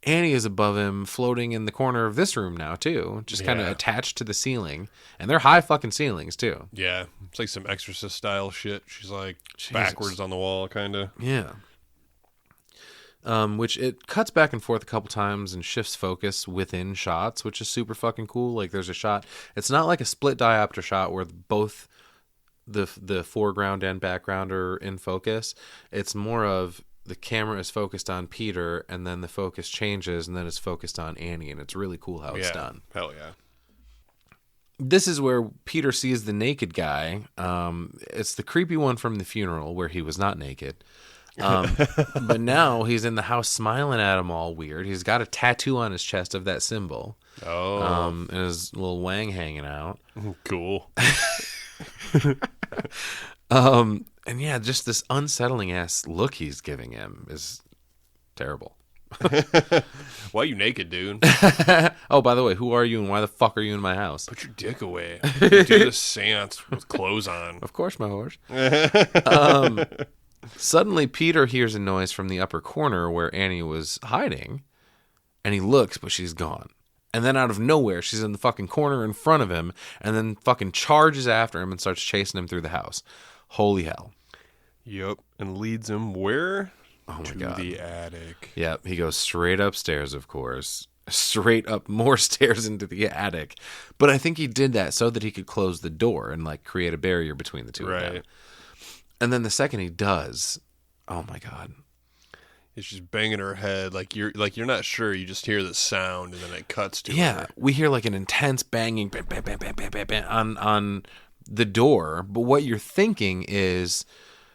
Annie is above him, floating in the corner of this room now too, just kind of attached to the ceiling, and they're high fucking ceilings too. Yeah, it's like some Exorcist style shit. She's like Jesus. backwards on the wall, kind of. Yeah. Which it cuts back and forth a couple times and shifts focus within shots, which is super fucking cool. Like there's a shot. It's not like a split diopter shot where both the foreground and background are in focus. It's more of the camera is focused on Peter, and then the focus changes, and then it's focused on Annie, and it's really cool how it's done. Hell yeah. This is where Peter sees the naked guy. It's the creepy one from the funeral where he was not naked. But now he's in the house smiling at him all weird. He's got a tattoo on his chest of that symbol. Oh. And his little wang hanging out. Cool. And yeah, just this unsettling ass look he's giving him is terrible. Why are you naked, dude? Oh, by the way, who are you and why the fuck are you in my house? Put your dick away. Do this seance with clothes on. Of course, my horse. Suddenly, Peter hears a noise from the upper corner where Annie was hiding, and he looks, but she's gone. And then out of nowhere, she's in the fucking corner in front of him, and then fucking charges after him and starts chasing him through the house. Holy hell. Yep. And leads him where? Oh my to God. the attic. Yep, he goes straight upstairs, of course. Straight up more stairs into the attic. But I think he did that so that he could close the door and like create a barrier between the two of them. And then the second he does, oh my God. It's just banging her head like you're not sure. You just hear the sound and then it cuts to her. Yeah, we hear like an intense banging bam, bam, bam, bam, bam, bam, bam, on the door. But what you're thinking is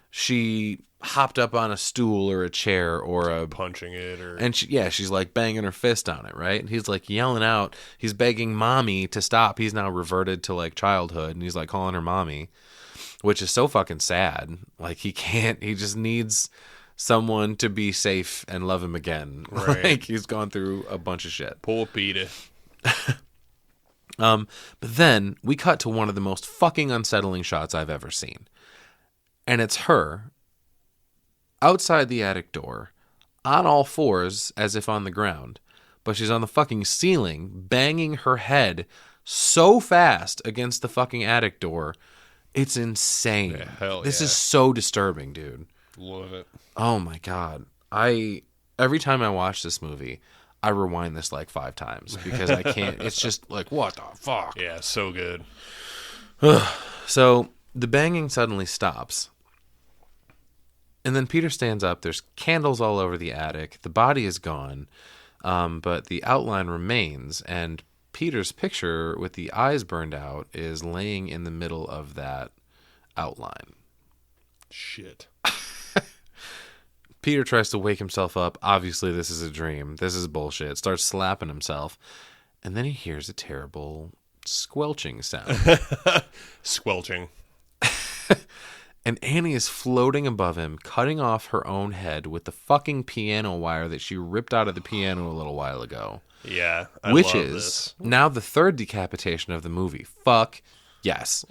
she hopped up on a stool or a chair or a punching it or and she's like banging her fist on it, right? And he's like yelling out, he's begging mommy to stop. He's now reverted to like childhood and he's like calling her mommy, which is so fucking sad. Like he just needs someone to be safe and love him again. Right. Like he's gone through a bunch of shit. Poor Peter. But then we cut to one of the most fucking unsettling shots I've ever seen. And it's her outside the attic door, on all fours as if on the ground, but she's on the fucking ceiling, banging her head so fast against the fucking attic door. It's insane. Yeah, hell this yeah. is so disturbing, dude. Love it. Oh my God. Every time I watch this movie, I rewind this like 5 times because I can't. It's just like, what the fuck? Yeah, so good. So the banging suddenly stops. And then Peter stands up. There's candles all over the attic. The body is gone, but the outline remains. And Peter's picture with the eyes burned out is laying in the middle of that outline. Shit. Peter tries to wake himself up. Obviously, this is a dream. This is bullshit. Starts slapping himself. And then he hears a terrible squelching sound. Squelching. And Annie is floating above him, cutting off her own head with the fucking piano wire that she ripped out of the piano a little while ago. Yeah, which love is this. Now the third decapitation of the movie. Fuck yes.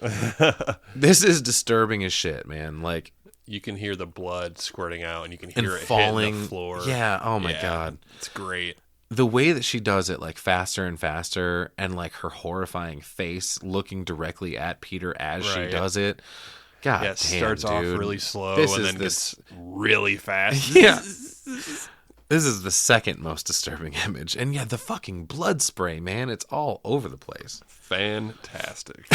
This is disturbing as shit, man. Like, you can hear the blood squirting out and you can hear it falling hitting the floor. Yeah, oh my God. It's great. The way that she does it, like faster and faster, and like her horrifying face looking directly at Peter as she does it. God Yeah, it damn, starts dude. off really slow This and is then this- gets really fast. Yeah. This is the second most disturbing image. And yeah, the fucking blood spray, man. It's all over the place. Fantastic.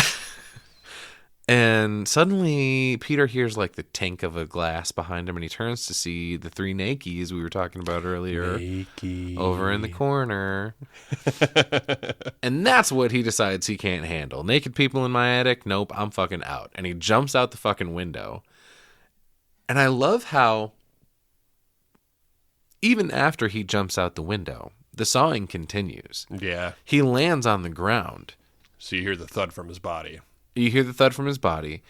And suddenly Peter hears like the tink of a glass behind him and he turns to see the 3 nakies we were talking about earlier over in the corner. And that's what he decides he can't handle. Naked people in my attic? Nope, I'm fucking out. And he jumps out the fucking window. And I love how even after he jumps out the window, the sawing continues. Yeah. He lands on the ground. So you hear the thud from his body. You hear the thud from his body,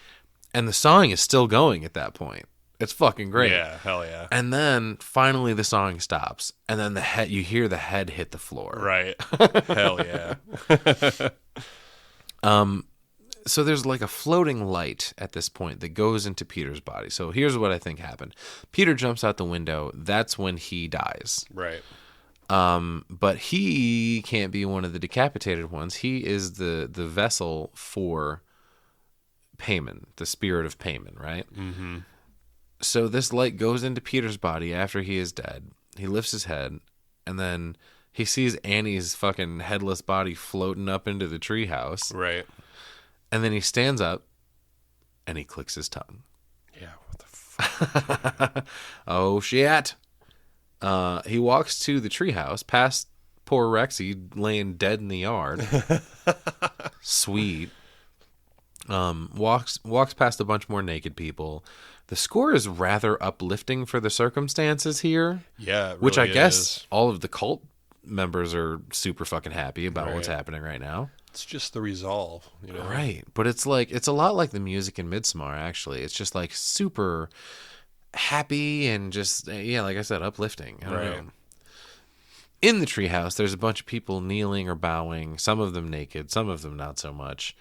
and the sawing is still going at that point. It's fucking great. Yeah, hell yeah. And then finally the song stops, and then you hear the head hit the floor. Right. Hell yeah. So there's like a floating light at this point that goes into Peter's body. So here's what I think happened. Peter jumps out the window. That's when he dies. Right. But he can't be one of the decapitated ones. He is the vessel for payment, the spirit of payment, right? Mm-hmm. So this light goes into Peter's body after he is dead. He lifts his head, and then he sees Annie's fucking headless body floating up into the treehouse. Right. And then he stands up, and he clicks his tongue. Yeah, what the fuck? Oh, shit. He walks to the treehouse, past poor Rexy laying dead in the yard. Sweet. Walks past a bunch more naked people. The score is rather uplifting for the circumstances here. Yeah, it really which I guess is. all of the cult members are super fucking happy about Right. what's happening right now. It's just the resolve, you know? Right. But it's a lot like the music in Midsommar, actually. It's just like super happy and just, yeah, like I said, uplifting. I don't know. In the treehouse, there's a bunch of people kneeling or bowing, some of them naked, some of them not so much.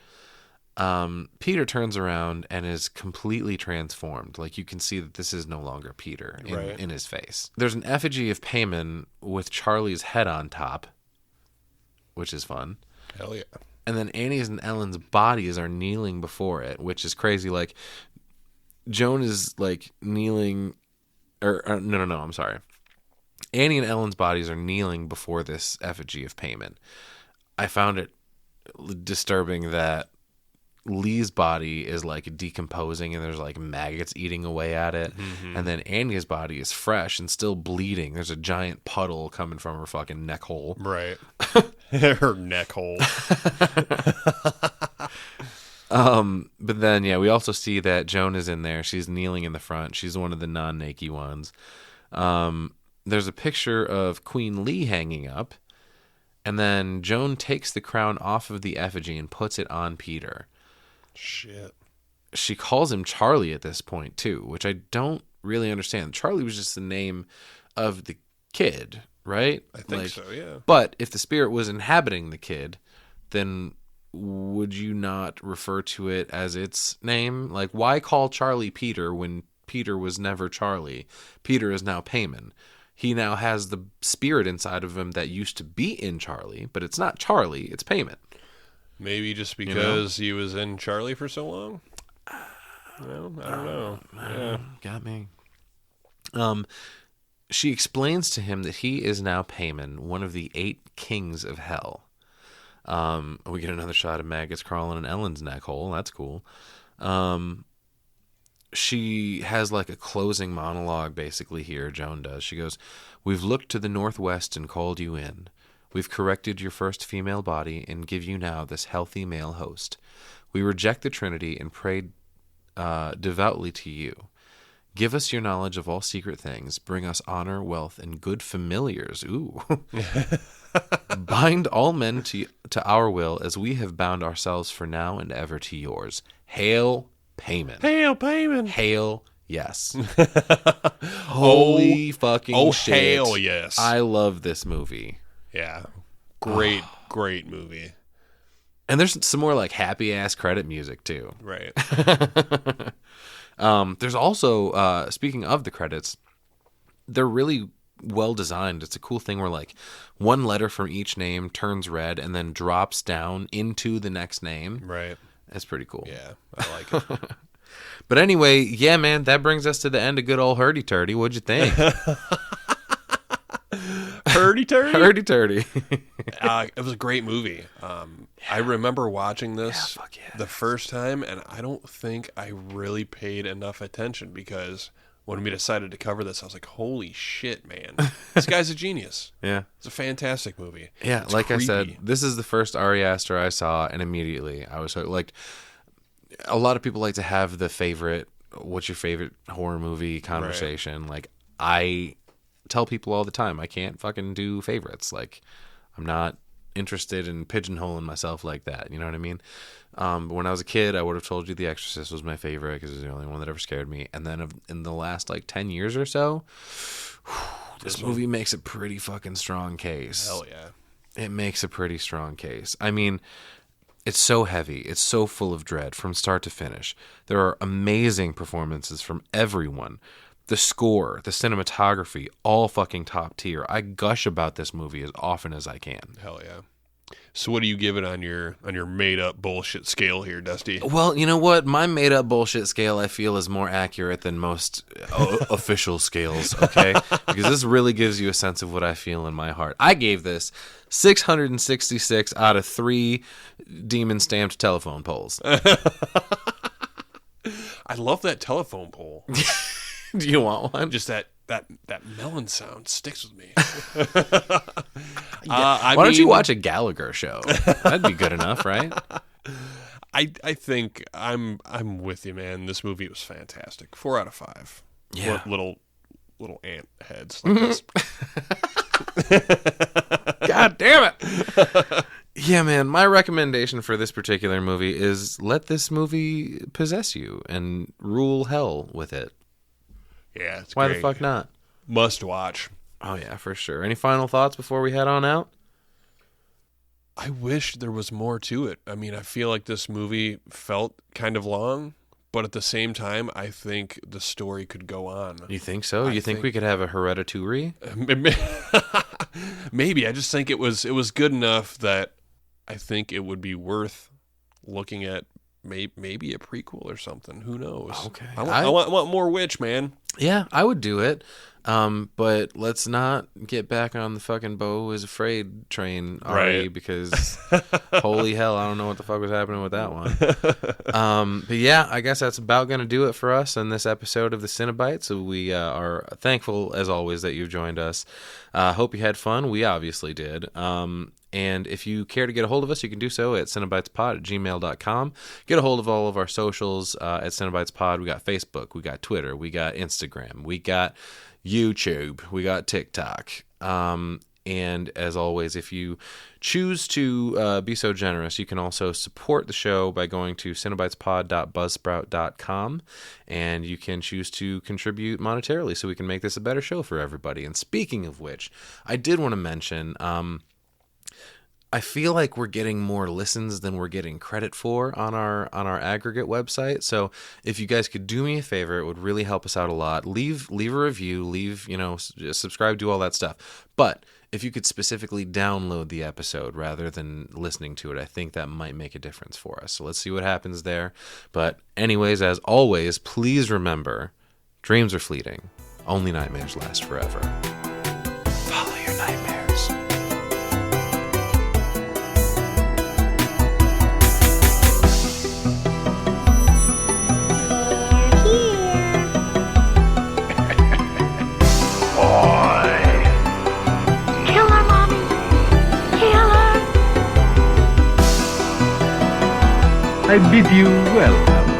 Peter turns around and is completely transformed. Like, you can see that this is no longer Peter in his face. There's an effigy of Payman with Charlie's head on top, which is fun. Hell yeah. And then Annie's and Ellen's bodies are kneeling before it, which is crazy. Like, Joan is like kneeling, or no, I'm sorry. Annie and Ellen's bodies are kneeling before this effigy of Payman. I found it disturbing that Lee's body is like decomposing and there's like maggots eating away at it. Mm-hmm. And then Annie's body is fresh and still bleeding. There's a giant puddle coming from her fucking neck hole. Right. Her neck hole. But then, yeah, we also see that Joan is in there. She's kneeling in the front. She's one of the non-naked ones. There's a picture of Queen Lee hanging up. And then Joan takes the crown off of the effigy and puts it on Peter. Shit. She calls him Charlie at this point, too, which I don't really understand. Charlie was just the name of the kid, right? I think so, yeah. But if the spirit was inhabiting the kid, then would you not refer to it as its name? Like, why call Charlie Peter when Peter was never Charlie? Peter is now Payman. He now has the spirit inside of him that used to be in Charlie, but it's not Charlie, it's Payman. Maybe just because he was in Charlie for so long? Well, I don't know. Yeah. Got me. She explains to him that he is now Payman, one of the 8 kings of hell. We get another shot of maggots crawling in Ellen's neck hole. That's cool. She has like a closing monologue basically here, Joan does. She goes, "We've looked to the northwest and called you in. We've corrected your first female body and give you now this healthy male host. We reject the Trinity and pray devoutly to you. Give us your knowledge of all secret things. Bring us honor, wealth, and good familiars." Ooh. "Bind all men to our will as we have bound ourselves for now and ever to yours. Hail Payman." Hail Payman. Hail yes. Holy fucking shit. Hail yes. I love this movie. Yeah. Great, great movie. And there's some more like happy ass credit music too. Right. There's also, speaking of the credits, they're really well designed. It's a cool thing where like one letter from each name turns red and then drops down into the next name. Right. That's pretty cool. Yeah, I like it. But anyway, yeah, man, that brings us to the end of good old Hereditary. What'd you think? Hereditary? Hereditary. It was a great movie. I remember watching this the yes. first time, and I don't think I really paid enough attention because when we decided to cover this, I was like, holy shit, man. This guy's a genius. Yeah. It's a fantastic movie. Yeah, It's like creepy. I said, this is the first Ari Aster I saw, and immediately I was hooked. Like, a lot of people like to have the favorite, what's your favorite horror movie conversation. Right. Like, I tell people all the time, I can't fucking do favorites. Like, I'm not interested in pigeonholing myself like that. You know what I mean? But when I was a kid, I would have told you The Exorcist was my favorite because it was the only one that ever scared me. And then in the last like 10 years or so, this movie makes a pretty fucking strong case. Hell yeah. It makes a pretty strong case. I mean, it's so heavy. It's so full of dread from start to finish. There are amazing performances from everyone. The score, the cinematography, all fucking top tier. I gush about this movie as often as I can. Hell yeah. So what do you give it on your made up bullshit scale here, Dusty? Well, you know what? My made up bullshit scale I feel is more accurate than most official scales, okay? Because this really gives you a sense of what I feel in my heart. I gave this 666 out of 3 demon stamped telephone poles. I love that telephone pole. Do you want one? Just that melon sound sticks with me. Why don't you watch a Gallagher show? That'd be good enough, right? I think I'm with you, man. This movie was fantastic. 4 out of 5. Yeah. Little ant heads like this. God damn it. Yeah, man. My recommendation for this particular movie is let this movie possess you and rule hell with it. Yeah, it's Why great. the fuck not? Must watch. Oh, yeah, for sure. Any final thoughts before we head on out? I wish there was more to it. I mean, I feel like this movie felt kind of long, but at the same time, I think the story could go on. You think so? You think we could have a Hereditary? Maybe. I just think it was good enough that I think it would be worth looking at. Maybe a prequel or something. Who knows? Okay. I want more witch, man. Yeah, I would do it. But let's not get back on the fucking Beau is Afraid train already, Right. because holy hell, I don't know what the fuck was happening with that one. But yeah, I guess that's about going to do it for us in this episode of the Cinebytes. So we are thankful, as always, that you've joined us. Hope you had fun. We obviously did. And if you care to get a hold of us, you can do so at cinebytespod@gmail.com. Get a hold of all of our socials at Cinebytespod. We got Facebook, we got Twitter, we got Instagram, we got YouTube, we got TikTok. And as always, if you choose to be so generous, you can also support the show by going to cinebytespod.buzzsprout.com, and you can choose to contribute monetarily so we can make this a better show for everybody. And speaking of which, I did want to mention... I feel like we're getting more listens than we're getting credit for on our aggregate website. So if you guys could do me a favor, it would really help us out a lot. Leave a review, subscribe, do all that stuff. But if you could specifically download the episode rather than listening to it, I think that might make a difference for us. So let's see what happens there. But anyways, as always, please remember, dreams are fleeting. Only nightmares last forever. Follow your nightmares. I bid you welcome.